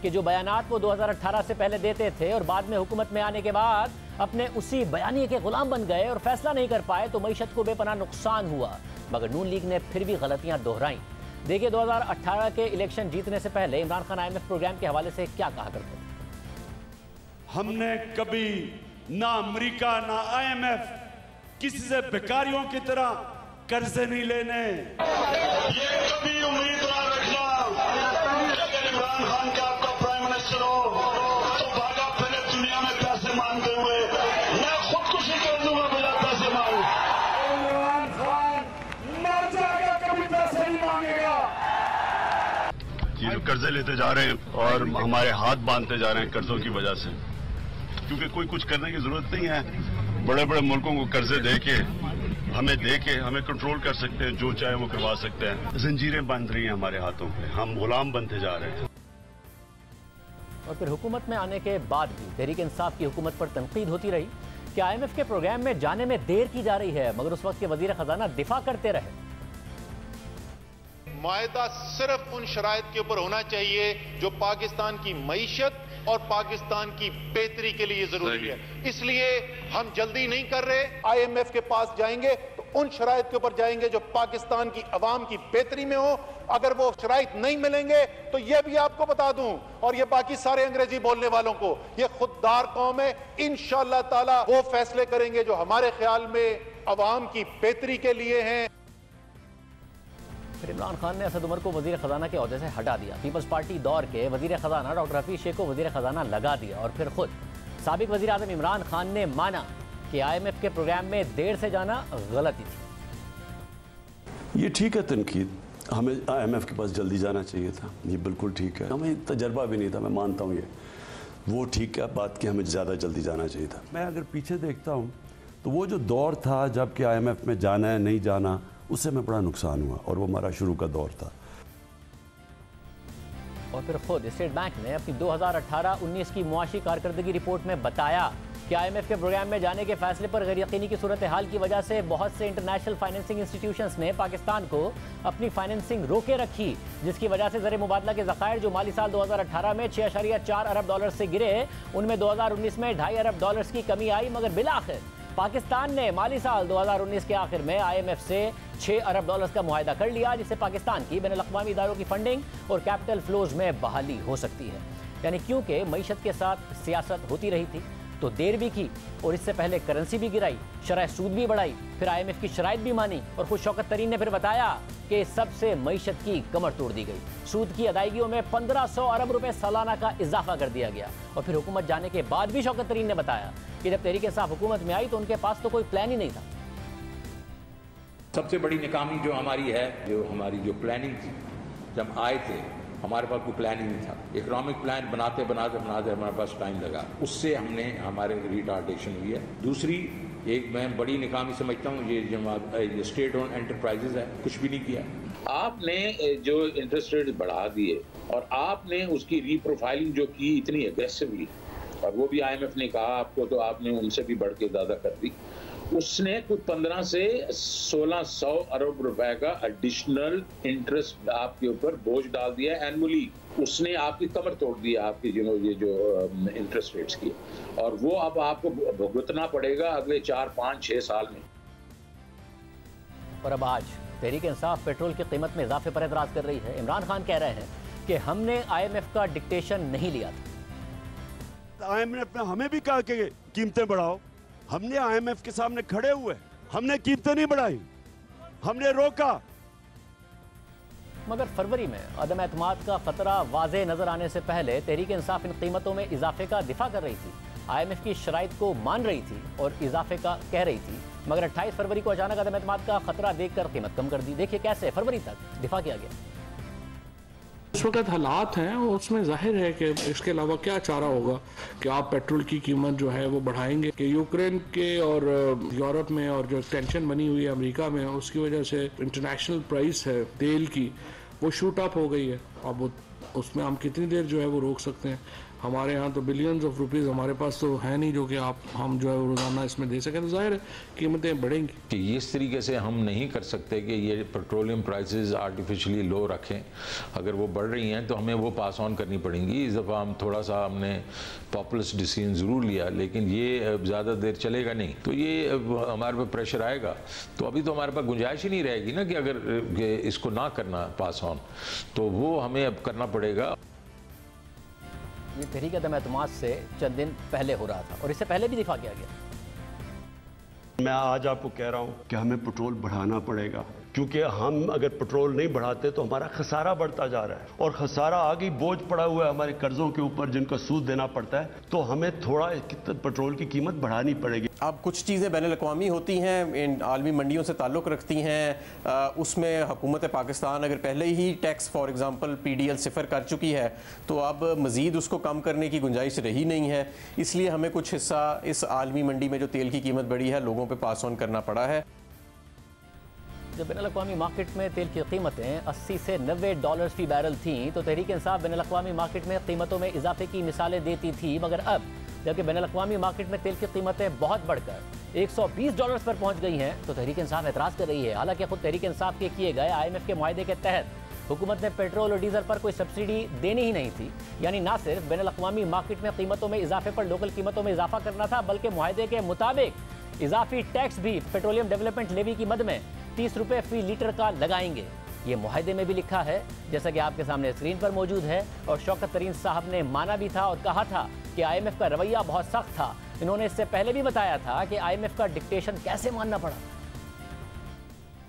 कि जो बयानात वो 2018 से पहले देते थे और बाद में हुकूमत में आने के बाद अपने उसी बयानिए के गुलाम बन गए और फैसला नहीं कर पाए तो मईशत को बेपनाह नुकसान हुआ। मगर नून लीग ने फिर भी गलतियां दोहराई। देखिए 2018 के इलेक्शन जीतने से पहले इमरान खान IMF प्रोग्राम के हवाले से क्या कहा करते थे। हमने कभी ना अमेरिका ना IMF किसी से भिखारियों की तरह कर्जे नहीं लेने। ये कभी उम्मीद ना रखना अगर इमरान खान का आपका प्राइम मिनिस्टर हो तो भागा फिरे दुनिया में पैसे मांगते हुए मैं खुदकुशी कर दूंगा बिना पैसे मांग। इमरान खान मर जाएगा, कभी पैसे नहीं मांगेगा। ये जो कर्जे लेते जा रहे हैं और हमारे हाथ बांधते जा रहे हैं कर्जों की वजह से, क्योंकि कोई कुछ करने की जरूरत नहीं है। बड़े बड़े मुल्कों को कर्जे दे के हमें कंट्रोल कर सकते हैं, जो चाहे वो करवा सकते हैं। जंजीरें बंध रही हैं हमारे हाथों पे, हम गुलाम बनते जा रहे हैं। और फिर हुकूमत में आने के बाद भी तहरीक इंसाफ की हुकूमत पर तनकीद होती रही कि IMF के प्रोग्राम में जाने में देर की जा रही है, मगर उस वक्त के वजीर खजाना दिफा करते रहे। मुआहदा सिर्फ उन शराइत के ऊपर होना चाहिए जो पाकिस्तान की मईशत और पाकिस्तान की बेहतरी के लिए जरूरी है। इसलिए हम जल्दी नहीं कर रहे। IMF के पास जाएंगे तो उन शराइत के ऊपर जाएंगे जो पाकिस्तान की अवाम की बेहतरी में हो। अगर वो शराइत नहीं मिलेंगे तो यह भी आपको बता दूं, और ये बाकी सारे अंग्रेजी बोलने वालों को, ये खुददार कौम है। इंशाअल्लाह ताला वो फैसले करेंगे जो हमारे ख्याल में अवाम की बेहतरी के लिए हैं। फिर इमरान खान ने असद उमर को वजीर खजाना के ओहदे से हटा दिया। पीपल्स पार्टी दौर के वजीर खजाना डॉक्टर हफीज शेख को वजीर खजाना लगा दिया और फिर खुद साबिक वजीर आजम इमरान खान ने माना कि IMF के प्रोग्राम में देर से जाना गलती थी। ये ठीक है तनकीद, हमें IMF के पास जल्दी जाना चाहिए था, ये बिल्कुल ठीक है। हमें तजर्बा भी नहीं था, मैं मानता हूँ ये वो ठीक है बात कि हमें ज़्यादा जल्दी जाना चाहिए था। मैं अगर पीछे देखता हूँ तो वो जो दौर था जब कि IMF में जाना है नहीं जाना, उससे हमें बड़ा नुकसान हुआ और वो हमारा शुरू का दौर था। और फिर खुद स्टेट बैंक ने अपनी 2018-19 की मुआशी कारकर्दगी रिपोर्ट में बताया कि IMF के प्रोग्राम में जाने के फैसले पर गैर यकीनी की सूरत हाल की वजह से बहुत से इंटरनेशनल फाइनेंसिंग इंस्टीट्यूशंस ने पाकिस्तान को अपनी फाइनेंसिंग रोके रखी, जिसकी वजह से ज़र मुबादला के ज़खायर जो माली साल 2018 में 6.4 अरब डॉलर से गिरे, उनमें 2019 में 2.5 अरब डॉलर की कमी आई। मगर बिलाखिर पाकिस्तान ने माली साल 2019 के आखिर में IMF से 6 अरब डॉलर का मुआहदा कर लिया, जिससे पाकिस्तान की बैनुल-अक़वामी इदारों की फंडिंग और कैपिटल फ्लोज में बहाली हो सकती है। यानी क्योंकि मईशत के साथ सियासत होती रही थी तो देर भी की और इससे पहले करेंसी भी गिराई, शरह सूद भी बढ़ाई, फिर IMF की शराइत भी मानी और खुद शौकत तरीन ने फिर बताया कि सबसे मईशत की कमर तोड़ दी गई। सूद की अदायगियों में 1500 अरब रुपए सालाना का इजाफा कर दिया गया। और फिर हुकूमत जाने के बाद भी शौकत तरीन ने बताया कि जब तहरीक इंसाफ हुकूमत में आई तो उनके पास तो कोई प्लान ही नहीं था। सबसे बड़ी नाकामी जो हमारी है, जो हमारी जो प्लानिंग थी, जब आए थे हमारे पास कोई प्लान ही नहीं था। इकोनॉमिक प्लान बनाते बनाते हमारे पास टाइम लगा, उससे हमने हमारे रिटार्डेशन हुई है। दूसरी एक मैं बड़ी नाकामी समझता हूँ ये स्टेट ओन एंटरप्राइजेज है, कुछ भी नहीं किया। आपने जो इंटरेस्ट रेट बढ़ा दिए और आपने उसकी रीप्रोफाइलिंग जो की इतनी एग्रेसिवली, और वो भी IMF ने कहा आपको, तो आपने उनसे भी बढ़ के ज़्यादा कर दी। उसने कुछ 15 से 1600 अरब रुपए का एडिशनल इंटरेस्ट आपके ऊपर बोझ डाल दिया एनुअली। उसने आपकी कमर तोड़ दी आपकी ये जो इंटरेस्ट रेट्स की, और वो अब आपको भुगतना पड़ेगा अगले 4, 5, 6 साल में। और अब आज तहरीक इंसाफ पेट्रोल की कीमत में इजाफे पर एतराज कर रही है। इमरान खान कह रहे हैं कि हमने IMF का डिक्टेशन नहीं लिया था। IMF ने हमें भी कहा कि कीमतें बढ़ाओ, हमने IMF के सामने खड़े हुए, हमने कीमतें नहीं बढ़ाई, हमने रोका। मगर फरवरी में अदम एतमाद का खतरा वाज़े नजर आने से पहले तहरीक इंसाफ इन कीमतों में इजाफे का दिफा कर रही थी, IMF की शराइत को मान रही थी और इजाफे का कह रही थी। मगर 28 फरवरी को अचानक अदम एतमाद का खतरा देखकर कीमत कम कर दी। देखिए कैसे फरवरी तक दिफा किया गया। इस वक्त हालात हैं, उसमें जाहिर है कि इसके अलावा क्या चारा होगा कि आप पेट्रोल की कीमत जो है वो बढ़ाएंगे। कि यूक्रेन के और यूरोप में और जो टेंशन बनी हुई है अमेरिका में, उसकी वजह से इंटरनेशनल प्राइस है तेल की वो शूट अप हो गई है। अब उसमें हम कितनी देर जो है वो रोक सकते हैं। हमारे यहाँ तो बिलियंस ऑफ रुपीज़ हमारे पास तो है नहीं जो कि हम जो है रोज़ाना इसमें दे सकें, तो जाहिर है कीमतें बढ़ेंगी। कि इस तरीके से हम नहीं कर सकते कि ये पेट्रोलियम प्राइसेस आर्टिफिशियली लो रखें। अगर वो बढ़ रही हैं तो हमें वो पास ऑन करनी पड़ेंगी। इस दफ़ा हम थोड़ा सा हमने पॉपुलिस्ट डिसीजन ज़रूर लिया, लेकिन ये ज़्यादा देर चलेगा नहीं, तो ये हमारे पे प्रेशर आएगा। तो अभी तो हमारे पास गुंजाइश ही नहीं रहेगी ना कि अगर इसको ना करना पास ऑन, तो वो हमें अब करना पड़ेगा। ये तहरीक अदम एतमाद से चंद दिन पहले हो रहा था और इससे पहले भी दिफा किया गया। मैं आज आपको कह रहा हूं कि हमें पेट्रोल बढ़ाना पड़ेगा, क्योंकि हम अगर पेट्रोल नहीं बढ़ाते तो हमारा खसारा बढ़ता जा रहा है और खसारा आगे बोझ पड़ा हुआ है हमारे कर्जों के ऊपर जिनका सूद देना पड़ता है। तो हमें थोड़ा पेट्रोल की कीमत बढ़ानी पड़ेगी। अब कुछ चीज़ें बैनुल-अक़वामी होती हैं, इन आलमी मंडियों से ताल्लुक़ रखती हैं, उसमें हुकूमत पाकिस्तान अगर पहले ही टैक्स फॉर एग्ज़ाम्पल PDL 0 कर चुकी है तो अब मज़ीद उसको कम करने की गुंजाइश रही नहीं है। इसलिए हमें कुछ हिस्सा इस आलमी मंडी में जो तेल की कीमत बढ़ी है लोगों पर पास ऑन करना पड़ा है। जब बैनुल-अक़वामी मार्केट में तेल की कीमतें 80 से $90 फी बैरल थीं तो तहरीक इंसाफ बैनुल-अक़वामी मार्केट में कीमतों में इजाफे की मिसालें देती थी, मगर अब जबकि बैनुल-अक़वामी मार्केट में तेल की कीमतें बहुत बढ़कर $120 पर पहुंच गई हैं तो तहरीक इंसाफ एतराज़ कर रही है। हालांकि खुद तहरीक इंसाफ के किए गए IMF के मुआहदे के तहत हुकूमत ने पेट्रोल और डीजल पर कोई सब्सिडी देनी ही नहीं थी, यानी ना सिर्फ बैनुल-अक़वामी मार्केट में कीमतों में इजाफे पर लोकल कीमतों में इजाफा करना था, बल्कि मुआहदे के मुताबिक इजाफी टैक्स भी पेट्रोलियम डेवलपमेंट लेवी की मद में 30 रुपये फी लीटर का लगाएंगे। ये मुआहदे में भी लिखा है, जैसा कि आपके सामने स्क्रीन पर मौजूद है, और शौकत तरीन साहब ने माना भी था और कहा था कि IMF का रवैया बहुत सख्त था। इन्होंने इससे पहले भी बताया था कि IMF का डिक्टेशन कैसे मानना पड़ा।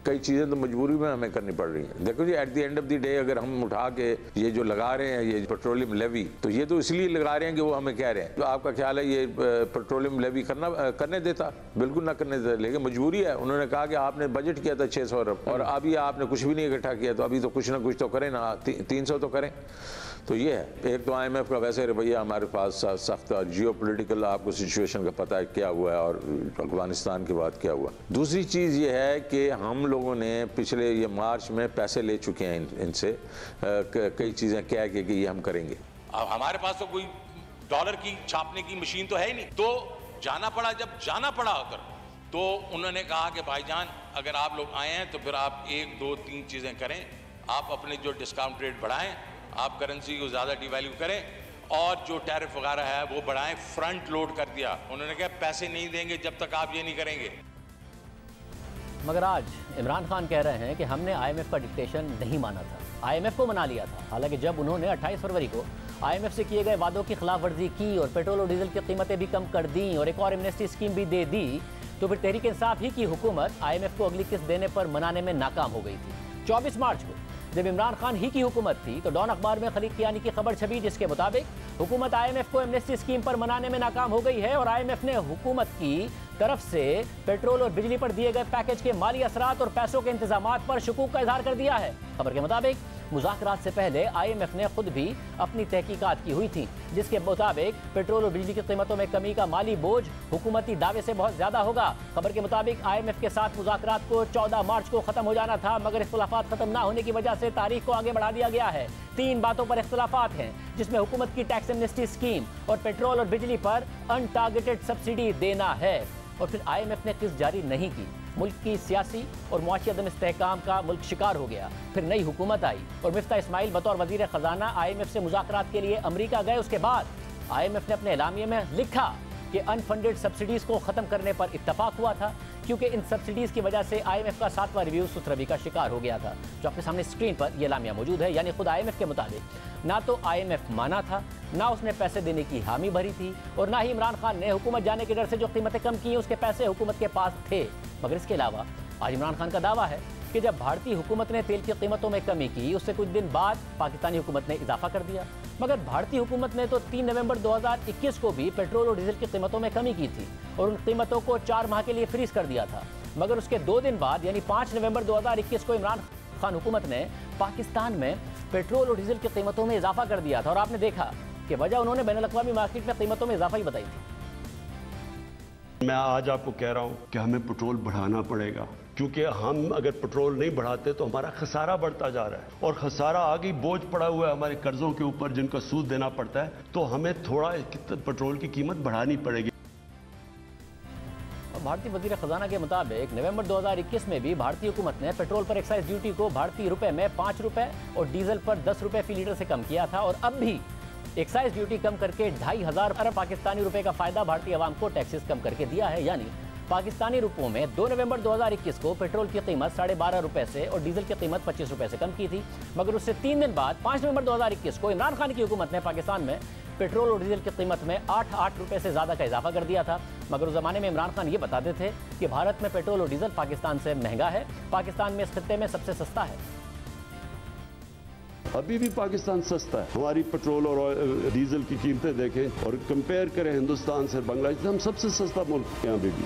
कई चीज़ें तो मजबूरी में हमें करनी पड़ रही हैं। देखो जी, at the end of the day अगर हम उठा के ये जो लगा रहे हैं ये पेट्रोलियम लेवी, तो ये तो इसलिए लगा रहे हैं कि वो हमें कह रहे हैं। तो आपका ख्याल है ये पेट्रोलियम लेवी करने देता? बिल्कुल ना करने देता, लेकिन मजबूरी है। उन्होंने कहा कि आपने बजट किया था 600 अरब और अभी आपने कुछ भी नहीं इकट्ठा किया, तो अभी तो कुछ ना कुछ तो करें ना, 300 तो करें। तो ये है, एक तो IMF का वैसे रवैया हमारे पास सख्त, जियो पोलिटिकल आपको सिचुएशन का पता है क्या हुआ है और अफगानिस्तान के बाद क्या हुआ। दूसरी चीज़ ये है कि हम लोगों ने पिछले ये मार्च में पैसे ले चुके हैं इनसे, कई चीज़ें कह के कि ये हम करेंगे। अब हमारे पास तो कोई डॉलर की छापने की मशीन तो है ही नहीं, तो जाना पड़ा। जब जाना पड़ा अगर, तो उन्होंने कहा कि भाईजान अगर आप लोग आए हैं तो फिर आप 1, 2, 3 चीज़ें करें। आप अपने जो डिस्काउंट रेट बढ़ाएं, आप करेंसी को ज़्यादा डिवैल्यू करें और जो टैरिफ वगैरह है वो बढ़ाएं। फ्रंट लोड कर दिया। उन्होंने कहा पैसे नहीं देंगे जब तक आप ये नहीं करेंगे। मगर आज इमरान खान कह रहे हैं कि हमने IMF का डिक्टेशन नहीं माना था, IMF को मना लिया था। हालांकि जब उन्होंने 28 फरवरी को IMF से किए गए वादों की खिलाफ वर्जी की और पेट्रोल और डीजल की कीमतें भी कम कर दी और एक और एमनेस्टी स्कीम भी दे दी, तो फिर तहरीक इंसाफ ही की हुकूमत IMF को अगली किस्त देने पर मनाने में नाकाम हो गई थी। 24 मार्च को जब इमरान खान ही की हुकूमत थी तो डॉन अखबार में खलीद कियानी की खबर छपी, जिसके मुताबिक हुकूमत IMF को एमनेस्टी स्कीम पर मनाने में नाकाम हो गई है और IMF ने हुकूमत की तरफ से पेट्रोल और बिजली पर दिए गए पैकेज के माली असरात और पैसों के इंतजामात पर शुकूक का इजहार कर दिया है। खबर के मुताबिक मुज़ाकरात से पहले IMF ने खुद भी अपनी तहकीकात की हुई थी, जिसके मुताबिक पेट्रोल और बिजली की कीमतों में कमी का माली बोझ हुकूमती दावे से बहुत ज्यादा होगा। खबर के मुताबिक IMF के साथ मुज़ाकरात को 14 मार्च को खत्म हो जाना था, मगर इख्तिलाफात खत्म ना होने की वजह से तारीख को आगे बढ़ा दिया गया है। 3 बातों पर इख्तिलाफात हैं, जिसमें हुकूमत की टैक्स एमनेस्टी स्कीम और पेट्रोल और बिजली पर अनटारगेटेड सब्सिडी देना है। और फिर IMF ने किस्त जारी नहीं की। मुल्क की सियासी और मुआशी अदम इस्तेहकाम का मुल्क शिकार हो गया। फिर नई हुकूमत आई और मिफ्ता इस्माइल बतौर वजीर खजाना IMF से मुज़ाकरात के लिए अमरीका गए। उसके बाद IMF ने अपने एलामिये में लिखा कि अनफंडेड सब्सिडीज़ को ख़त्म करने पर इत्तफाक हुआ था, क्योंकि इन सब्सिडीज़ की वजह से IMF का 7वां रिव्यू सुथरवी का शिकार हो गया था। जो आपके सामने स्क्रीन पर यह एलामिया मौजूद है। यानी खुद IMF के मुताबिक ना तो IMF माना था, ना उसने पैसे देने की हामी भरी थी, और ना ही इमरान खान ने हुकूमत जाने के डर से जो कीमतें कम की हैं उसके पैसे हुकूमत के पास थे। मगर इसके अलावा आज इमरान खान का दावा है कि जब भारतीय हुकूमत ने तेल की कीमतों में कमी की, उससे कुछ दिन बाद पाकिस्तानी हुकूमत ने इजाफा कर दिया। मगर भारतीय हुकूमत ने तो 3 नवंबर 2021 को भी पेट्रोल और डीजल की कीमतों में कमी की थी और उन कीमतों को 4 माह के लिए फ्रीज कर दिया था। मगर उसके 2 दिन बाद यानी 5 नवंबर 2021 को इमरान खान हुकूमत ने पाकिस्तान में पेट्रोल और डीजल की कीमतों में इजाफा कर दिया था। और आपने देखा कि वजह उन्होंने बैनुल-अक़वामी मार्केट में कीमतों में इजाफा ही बताई थी। मैं आज आपको कह रहा हूं कि हमें पेट्रोल बढ़ाना पड़ेगा, क्योंकि हम अगर पेट्रोल नहीं बढ़ाते तो हमारा खसारा बढ़ता जा रहा है और खसारा आगे बोझ पड़ा हुआ है हमारे कर्जों के ऊपर जिनका सूद देना पड़ता है, तो हमें थोड़ा पेट्रोल की कीमत बढ़ानी पड़ेगी। भारतीय वजीर खजाना के मुताबिक नवंबर 2021 में भी भारतीय हुकूमत ने पेट्रोल पर एक्साइज ड्यूटी को भारतीय रुपए में 5 रुपए और डीजल पर 10 रुपए फी लीटर से कम किया था और अब भी एक्साइज ड्यूटी कम करके 2,500 अरब पाकिस्तानी रुपए का फायदा भारतीय आवाम को टैक्सेस कम करके दिया है। यानी पाकिस्तानी रुपयों में 2 नवंबर 2021 को पेट्रोल की कीमत 12.5 रुपए से और डीजल की कीमत 25 रुपए से कम की थी, मगर उससे 3 दिन बाद 5 नवंबर 2021 को इमरान खान की हुकूमत ने पाकिस्तान में पेट्रोल और डीजल की कीमत में 8 रुपए से ज़्यादा का इजाफा कर दिया था। मगर उस ज़माने में इमरान खान ये बताते थे कि भारत में पेट्रोल और डीजल पाकिस्तान से महंगा है, पाकिस्तान में इस खित्ते में सबसे सस्ता है। अभी भी पाकिस्तान सस्ता है। हमारी पेट्रोल और डीजल की कीमतें देखें और कंपेयर करें हिंदुस्तान से, बांग्लादेश, हम सबसे सस्ता मुल्क हैं अभी भी।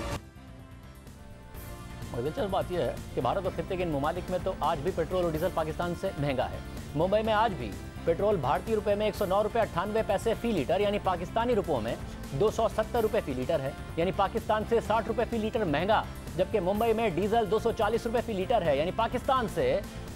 और दिलचस्प बात यह है कि भारत और खित्ते के इन ममालिक में तो आज भी पेट्रोल और डीजल पाकिस्तान से महंगा है। मुंबई में आज भी पेट्रोल भारतीय रुपए में 109 रुपये 98 पैसे फी लीटर यानी पाकिस्तानी रुपयों में 270 रुपये फी लीटर है, यानी पाकिस्तान से 60 रुपये फी लीटर महंगा, जबकि मुंबई में डीजल 240 रुपये फी लीटर है, यानी पाकिस्तान से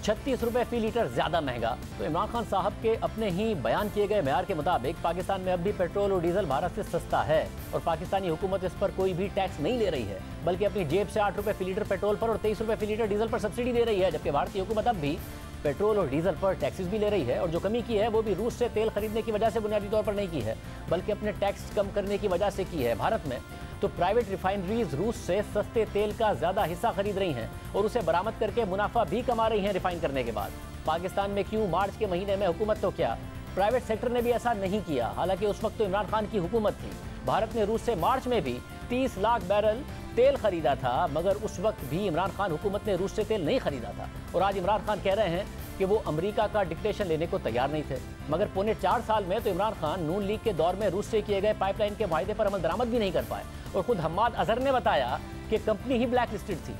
36 रुपये फी लीटर ज़्यादा महंगा। तो इमरान खान साहब के अपने ही बयान किए गए मेयार के मुताबिक पाकिस्तान में अब भी पेट्रोल और डीजल भारत से सस्ता है और पाकिस्तानी हुकूमत इस पर कोई भी टैक्स नहीं ले रही है, बल्कि अपनी जेब से 8 रुपये फी लीटर पेट्रोल पर और 23 रुपये फी लीटर डीजल पर सब्सिडी दे रही है, जबकि भारतीय हुकूमत अब भी पेट्रोल और डीजल पर टैक्सेस भी ले रही है और जो कमी की है वो भी रूस से तेल खरीदने की वजह से बुनियादी तौर पर नहीं की है, बल्कि अपने टैक्स कम करने की वजह से की है। भारत में तो प्राइवेट रिफाइनरीज रूस से सस्ते तेल का ज़्यादा हिस्सा खरीद रही हैं और उसे बरामद करके मुनाफा भी कमा रही हैं रिफाइन करने के बाद। पाकिस्तान में क्यों मार्च के महीने में हुकूमत तो क्या प्राइवेट सेक्टर ने भी ऐसा नहीं किया, हालांकि उस वक्त तो इमरान खान की हुकूमत थी। भारत ने रूस से मार्च में भी 30 लाख बैरल तेल खरीदा था, मगर उस वक्त भी इमरान खान हुकूमत ने रूस से तेल नहीं खरीदा था। और आज इमरान खान कह रहे हैं कि वो अमेरिका का डिक्टेशन लेने को तैयार नहीं थे, मगर पौने 4 साल में तो इमरान खान नून लीग के दौर में रूस से किए गए पाइपलाइन के माहदे पर अमल दरामद भी नहीं कर पाए और खुद हम्माद अजहर ने बताया कि कंपनी ही ब्लैक लिस्टेड थी।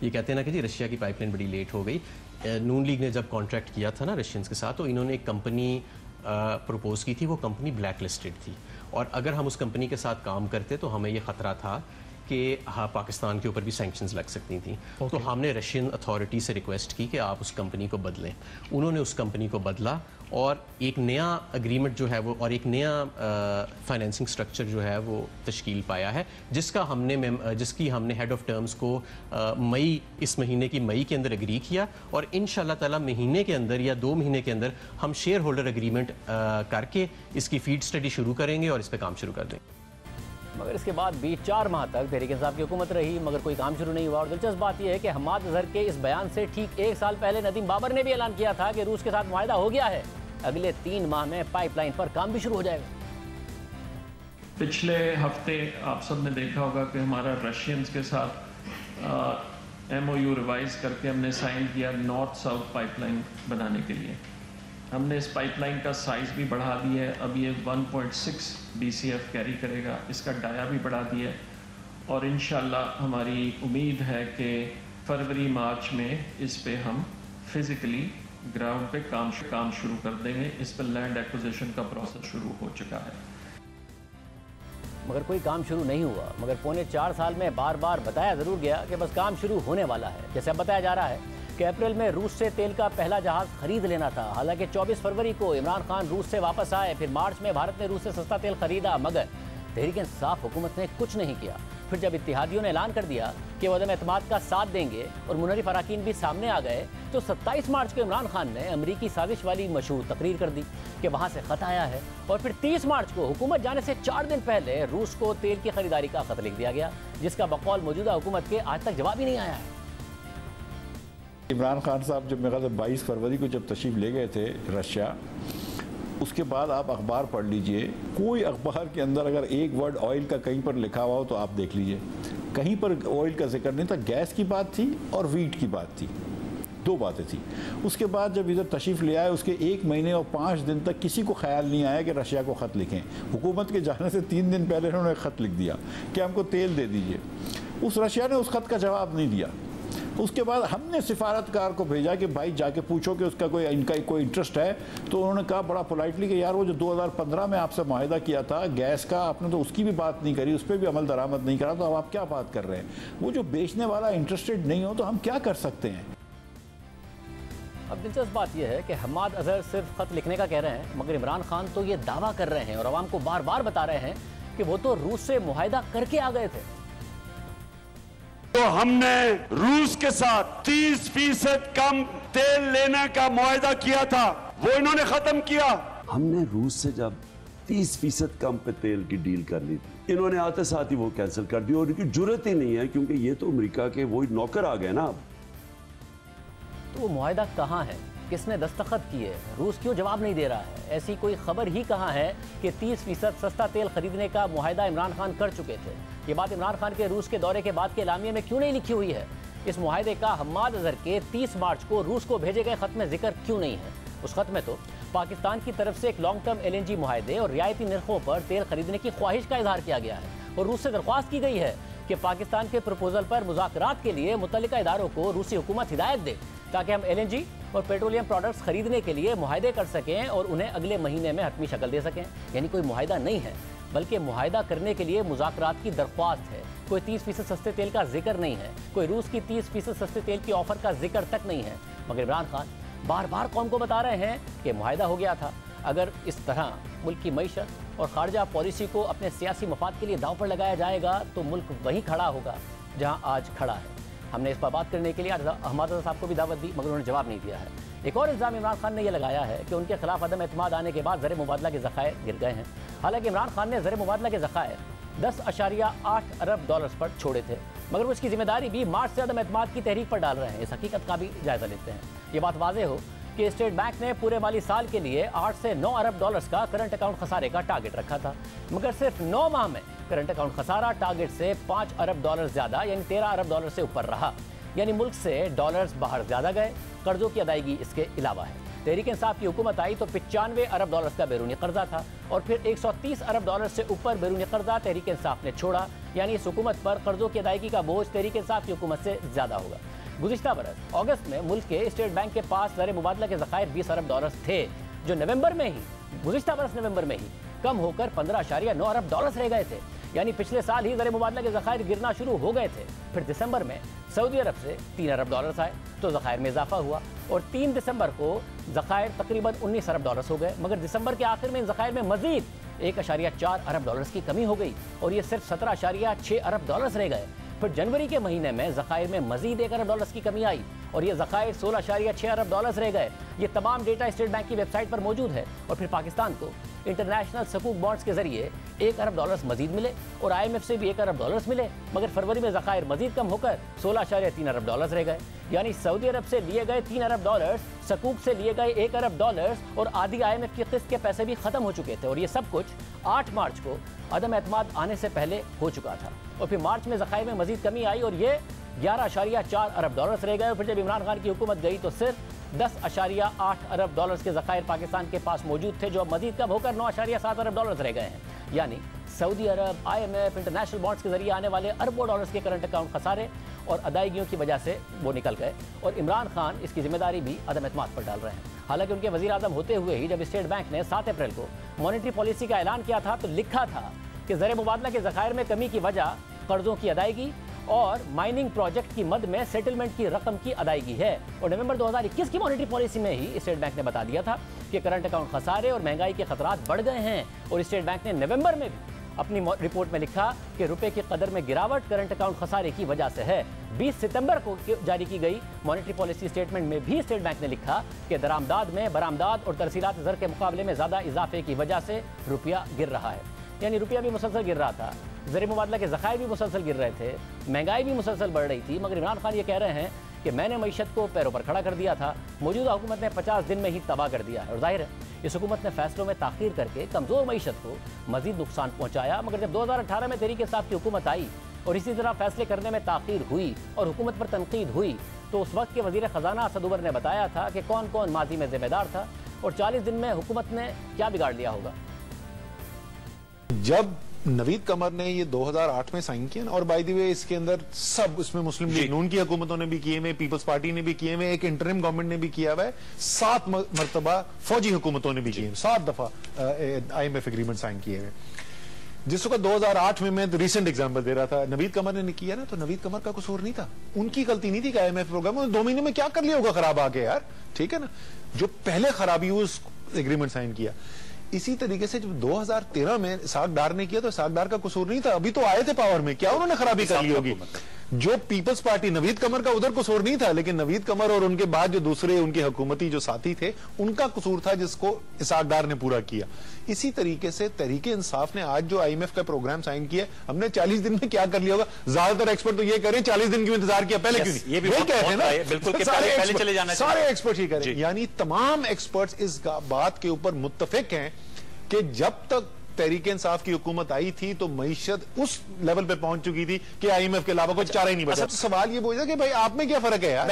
ये कहते हैं ना कि जी रशिया की पाइपलाइन बड़ी लेट हो गई। नून लीग ने जब कॉन्ट्रैक्ट किया था ना रशियंस के साथ, तो इन्होंने एक कंपनी प्रपोज की थी, वो कंपनी ब्लैक लिस्टेड थी और अगर हम उस कंपनी के साथ काम करते तो हमें ये ख़तरा था कि हाँ पाकिस्तान के ऊपर भी सैंक्शंस लग सकती थी। तो हमने रशियन अथॉरिटी से रिक्वेस्ट की कि आप उस कंपनी को बदलें। उन्होंने उस कंपनी को बदला और एक नया एग्रीमेंट जो है वो और एक नया फाइनेंसिंग स्ट्रक्चर जो है वो तश्कील पाया है, जिसकी हमने हेड ऑफ टर्म्स को इस महीने की मई के अंदर एग्री किया और इंशाल्लाह ताला महीने के अंदर या 2 महीने के अंदर हम शेयर होल्डर एग्रीमेंट करके इसकी फीड स्टडी शुरू करेंगे और इस पर काम शुरू कर देंगे। मगर इसके बाद भी 4 माह तक तहरीक इंसाफ की हुकूमत रही, मगर कोई काम शुरू नहीं हुआ। और दिलचस्प बात यह है कि हम्माद अजहर के इस बयान से ठीक 1 साल पहले नदीम बाबर ने भी ऐलान किया था कि रूस के साथ मुआहदा हो गया है, अगले 3 माह में पाइपलाइन पर काम भी शुरू हो जाएगा। पिछले हफ्ते आप सब ने देखा होगा कि हमारा रशियंस के साथ MOU रिवाइज करके हमने साइन किया नॉर्थ साउथ पाइपलाइन बनाने के लिए। हमने इस पाइपलाइन का साइज़ भी बढ़ा दिया है, अब ये 1.6 BCF कैरी करेगा, इसका डाया भी बढ़ा दिया है और इंशाल्लाह हमारी उम्मीद है कि फरवरी मार्च में इस पे हम फिज़िकली ग्राउंड पे काम शुरू कर देंगे। इस पर लैंड एक्विजिशन का प्रोसेस शुरू हो चुका है। मगर कोई काम शुरू नहीं हुआ, मगर पौने 4 साल में बार बार बताया ज़रूर गया कि बस काम शुरू होने वाला है। जैसे अब बताया जा रहा है कि अप्रैल में रूस से तेल का पहला जहाज़ खरीद लेना था, हालांकि 24 फरवरी को इमरान खान रूस से वापस आए, फिर मार्च में भारत ने रूस से सस्ता तेल खरीदा, मगर तहरीक इंसाफ हुकूमत ने कुछ नहीं किया। फिर जब इत्तेहादियों ने ऐलान कर दिया कि वो अदम एतमाद का साथ देंगे और मुनरिफ अराकीन भी सामने आ गए, तो 27 मार्च को इमरान खान ने अमरीकी साजिश वाली मशहूर तकरीर कर दी कि वहाँ से ख़त आया है और फिर 30 मार्च को हुकूमत जाने से 4 दिन पहले रूस को तेल की खरीदारी का ख़त लिख दिया गया, जिसका बकौल मौजूदा हुकूमत के आज तक जवाब ही नहीं आया है। इमरान खान साहब जब मेरे ख्याल से 22 फरवरी को जब तशरीफ़ ले गए थे रशिया, उसके बाद आप अखबार पढ़ लीजिए, कोई अखबार के अंदर अगर एक वर्ड ऑयल का कहीं पर लिखा हुआ हो तो आप देख लीजिए, कहीं पर ऑयल का जिक्र नहीं था। गैस की बात थी और वीट की बात थी, 2 बातें थी। उसके बाद जब इधर तशरीफ़ ले आए, उसके 1 महीने और 5 दिन तक किसी को ख्याल नहीं आया कि रशिया को ख़त लिखें। हुकूमत के जाने से 3 दिन पहले उन्होंने ख़त लिख दिया कि हमको तेल दे दीजिए। उस रशिया ने उस ख़त का जवाब नहीं दिया। उसके बाद हमने सिफारतकार को भेजा कि भाई जाके पूछो कि उसका इनका कोई इंटरेस्ट है। तो उन्होंने कहा बड़ा पोलाइटली कि यार वो जो 2015 में आपसे मुआहिदा किया था गैस का, आपने तो उसकी भी बात नहीं करी, उस पर भी अमल दरामद नहीं करा, तो अब आप क्या बात कर रहे हैं। वो जो बेचने वाला इंटरेस्टेड नहीं हो तो हम क्या कर सकते हैं। अब दिलचस्प बात यह है कि हम्माद अजहर सिर्फ खत लिखने का कह रहे हैं, मगर इमरान खान तो ये दावा कर रहे हैं और अवाम को बार बार बता रहे हैं कि वो तो रूस से मुआहिदा करके आ गए थे। तो हमने रूस के साथ 30% कम तेल लेने का मुआहिदा किया था, वो इन्होंने खत्म किया। हमने रूस से जब 30% कम पे तेल की डील कर ली थी, इन्होंने आते साथ ही वो कैंसिल कर दी और इनकी जरूरत ही नहीं है, क्योंकि ये तो अमेरिका के वही नौकर आ गए ना। अब तो वो मुआहिदा कहाँ है, किसने दस्तखत किए, रूस क्यों जवाब नहीं दे रहा है? ऐसी कोई खबर ही कहाँ है कि 30% सस्ता तेल खरीदने का मुआहिदा इमरान खान कर चुके थे? ये बात इमरान खान के रूस के दौरे के बाद के एलामिया में क्यों नहीं लिखी हुई है? इस मुआहिदे का हम्माद अजहर के 30 मार्च को रूस को भेजे गए खत में जिक्र क्यों नहीं है? उस खत में तो पाकिस्तान की तरफ से एक लॉन्ग टर्म LNG मुआहिदे और रियायती निर्खों पर तेल खरीदने की ख्वाहिश का इजहार किया गया है और रूस से दरख्वास्त की गई है कि पाकिस्तान के प्रपोजल पर मुज़ाकरात के लिए मुतल्लिका इदारों को रूसी हुकूमत हिदायत दे ताकि हम LNG और पेट्रोलियम प्रोडक्ट्स खरीदने के लिए मुआहिदे कर सकें और उन्हें अगले महीने में हतमी शक्ल दे सकें। यानी कोई मुआहिदा नहीं है, बल्कि मुआहिदा करने के लिए मुज़ाकरात की दरख्वास्त है। कोई 30% सस्ते तेल का जिक्र नहीं है, कोई रूस की 30% सस्ते तेल की ऑफर का जिक्र तक नहीं है। मगर इमरान खान बार बार कौम को बता रहे हैं कि मुआहिदा हो गया था। अगर इस तरह मुल्क की मईशत और खारजा पॉलिसी को अपने सियासी मफाद के लिए दांव पर लगाया जाएगा तो मुल्क वहीं खड़ा होगा जहां आज खड़ा है। हमने इस पर बात करने के लिए हम्माद अजहर साहब को भी दावत दी, मगर उन्होंने जवाब नहीं दिया है। एक और इल्ज़ाम इमरान खान ने यह लगाया है कि उनके खिलाफ अदम एतमाद आने के बाद ज़र मुबादला के ज़खायर गिर गए हैं। हालांकि इमरान खान ने ज़र मुबादला के ज़खायर 10.8 अरब डॉलर्स पर छोड़े थे, मगर वो इसकी जिम्मेदारी भी मार्च से अदम एतमाद की तहरीक पर डाल रहे हैं। इस हकीकत का भी जायजा लेते हैं। ये बात वाज़ेह हो कि स्टेट बैंक ने पूरे माली साल के लिए 8 से 9 अरब डॉलर्स का करंट अकाउंट खसारे का टारगेट रखा था, मगर सिर्फ 9 माह में करंट अकाउंट खसारा टारगेट से 5 अरब डॉलर ज्यादा यानी 13 अरब डॉलर से ऊपर रहा। यानी मुल्क से डॉलर्स बाहर ज्यादा गए। कर्जों की अदायगी इसके अलावा है। तहरीक इंसाफ की हुकूमत आई तो 95 अरब डॉलर्स का बैरूनी कर्जा था और फिर 130 अरब डॉलर से ऊपर बैरूनी कर्जा तहरीक इंसाफ ने छोड़ा। यानी इस हुकूमत पर कर्जों की अदायगी का बोझ तहरीक इंसाफ की हुकूमत से ज्यादा होगा। गुज़िश्ता बरस अगस्त में मुल्क के स्टेट बैंक के पास ज़र मुबादला के ज़खायर 20 अरब डॉलर्स थे, जो गुज़िश्ता बरस नवंबर में ही कम होकर 15.9 अरब डॉलर्स रह गए थे। यानी पिछले साल ही ज़र मुबादला के ज़खायर गिरना शुरू हो गए थे। फिर दिसंबर में सऊदी अरब से 3 अरब डॉलर्स आए तो ज़खायर में इजाफा हुआ और 3 दिसंबर को ज़खायर तकरीबन 19 अरब डॉलर्स हो गए। मगर दिसंबर के आखिर में इन ज़खायर में मजीद 1.4 अरब डॉलर्स की कमी हो गई और ये सिर्फ 17.6 अरब डॉलर्स रह गए। फिर जनवरी के महीने में ज़खायर में मजीद 1 अरब डॉलर्स की कमी आई और ये ज़खायर 16.6 अरब डॉलर्स रह गए। ये तमाम डेटा स्टेट बैंक की वेबसाइट पर मौजूद है। और फिर पाकिस्तान को इंटरनेशनल सकूक बॉन्ड्स के जरिए 1 अरब डॉलर्स मजीद मिले और IMF से भी 1 अरब डॉलर्स मिले, मगर फरवरी में ज़खायर मजीद कम होकर 16.3 अरब डॉलर्स रह गए। यानी सऊदी अरब से लिए गए 3 अरब डॉलर्स, सकूक से लिए गए 1 अरब डॉलर्स और आधी IMF की किस्त के पैसे भी खत्म हो चुके थे। और ये सब कुछ 8 मार्च को अदम एतमाद आने से पहले हो चुका था। और फिर मार्च में ज़खायर में मजीद कमी आई और ये 11.4 अरब डॉलर्स रह गए। और फिर जब इमरान खान की हुकूमत गई तो सिर्फ 10.8 अरब डॉलर्स के ज़खायर पाकिस्तान के पास मौजूद थे, जो अब मजीद कम होकर 9.7 अरब डॉलर्स रह गए हैं। यानी सऊदी अरब, IMF, इंटरनेशनल बॉन्ड्स के जरिए आने वाले अरबों डॉलर्स के करंट अकाउंट खसारे और अदायगियों की वजह से वो निकल गए और इमरान खान इसकी जिम्मेदारी भी अदम एतमाद पर डाल रहे हैं। हालांकि उनके वज़ीर आज़म होते हुए ही जब स्टेट बैंक ने 7 अप्रैल को मॉनेटरी पॉलिसी का ऐलान किया था तो लिखा था कि ज़र मुबादला के ज़खायर में कमी की वजह कर्जों की अदायगी और माइनिंग प्रोजेक्ट की मद में सेटलमेंट की रकम की अदायगी है। और नवंबर 2021 की मॉनेटरी पॉलिसी में ही स्टेट बैंक ने बता दिया था कि करंट अकाउंट खसारे और महंगाई के खतरात बढ़ गए हैं। और स्टेट बैंक ने नवंबर में भी अपनी रिपोर्ट में लिखा कि रुपए की कदर में गिरावट करंट अकाउंट खसारे की वजह से है। 20 सितंबर को जारी की गई मॉनेटरी पॉलिसी स्टेटमेंट में भी स्टेट बैंक ने लिखा कि दरामदाद में बरामदाद और तरसीलात ज़र के मुकाबले में ज़्यादा इजाफे की वजह से रुपया गिर रहा है। यानी रुपया भी मुसलसल गिर रहा था, ज़र मुबादला के ज़खायर भी मुसलसल गिर रहे थे, महंगाई भी मुसलसल बढ़ रही थी। मगर इमरान खान ये कह रहे हैं कि मैंने मईशत को पैरों पर खड़ा कर दिया था, मौजूदा हुकूमत ने 50 दिन में ही तबाह कर दिया है। और जाहिर है इस हुकूमत ने फैसलों में ताख़ीर करके कमज़ोर मईशत को मजीद नुकसान पहुँचाया। मगर जब 2018 में तहरीक इंसाफ की हुकूमत आई और इसी तरह फैसले करने में ताख़ीर हुई और हुकूमत पर तनकीद हुई तो उस वक्त के वज़ीर ख़जाना असद उमर ने बताया था कि कौन कौन माजी में जिम्मेदार था और 40 दिन में हुकूमत ने क्या बिगाड़ लिया होगा। जब नवीद कमर ने ये 2008 में साइन किया ना, और बाय द वे इसके अंदर सब, इसमें मुस्लिम लीग नून की हुकूमतों ने भी किए हुए, पीपल्स पार्टी ने भी किए हुए, एक इंटरिम गवर्नमेंट ने भी किया हुआ है, 7 मरतबा फौजी हुकूमतों ने भी किए, 7 दफा IMF एग्रीमेंट साइन किए हुए। जिस वक्त 2008 में मैं रिसेंट एग्जांपल दे रहा था, नवीद कमर ने किया ना, तो नवीद कमर का कसूर नहीं था, उनकी गलती नहीं थी कि IMF प्रोग्राम 2 महीने में क्या कर लिया होगा खराब आके यार, ठीक है ना। जो पहले खराबी हुई उस एग्रीमेंट साइन किया। इसी तरीके से जब 2013 में इसाक डार ने किया तो इसाक डार का कसूर नहीं था, अभी तो आए थे पावर में, क्या उन्होंने खराबी कर ली होगी। जो पीपल्स पार्टी, नवीद कमर का उधर कसूर नहीं था, लेकिन नवीद कमर और उनके बाद जो दूसरे उनके हुकूमती जो साथी थे उनका कसूर था, जिसको इसाक डार ने पूरा किया। इसी तरीके से तहरीक इंसाफ ने आज जो IMF का प्रोग्राम साइन किया, हमने 40 दिन में क्या कर लिया होगा। ज्यादातर एक्सपर्ट तो ये कह रहे हैं 40 दिन क्यों इंतजार किया, पहले क्यों नहीं, ये भी कह रहे हैं ना, बिल्कुल पहले चले जाना चाहिए। सारे एक्सपर्ट ही कह रहे हैं, यानी तमाम एक्सपर्ट्स इस बात के ऊपर मुत्तफिक हैं कि जब तक तहरीक इंसाफ की हुकूमत आई थी तो मईशत उस लेवल पे पहुंच चुकी थी कि IMF के अलावा कोई चारा ही नहीं बचा। तो सवाल ये पूछा कि भाई आप में क्या फर्क है यार,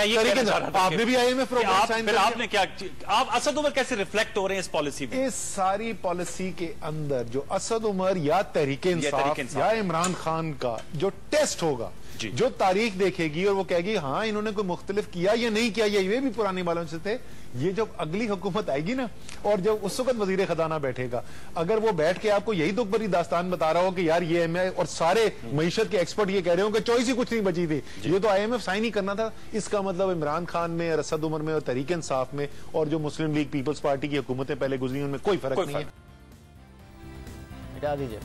आपने भी IMF प्रोग्राम साइन किया, आपने क्या, आप असद उमर कैसे रिफ्लेक्ट हो रहे हैं इस पॉलिसी में? इस सारी पॉलिसी के अंदर जो असद उमर या तहरीक इंसाफ या इमरान खान का जो टेस्ट होगा, जो तारीख देखेगी और वो कहेगी हाँ इन्होंने कोई मुख्तलिफ किया या नहीं किया, ये भी पुराने वालों से थे। ये जब अगली हुकूमत आएगी ना, और जब उस वक्त वजीर खजाना बैठेगा, अगर वो बैठ के आपको यही दुख भरी दास्तान बता रहा हो कि यार ये और सारे मईशत के एक्सपर्ट ये कह रहे हो कि चॉइस ही कुछ नहीं बची थी, ये तो IMF साइन ही करना था, इसका मतलब इमरान खान में, असद उमर में और तहरीक इंसाफ में और जो मुस्लिम लीग पीपल्स पार्टी की हुकूमतें पहले गुजरी उनमें कोई फर्क नहीं है। हटा दीजिए।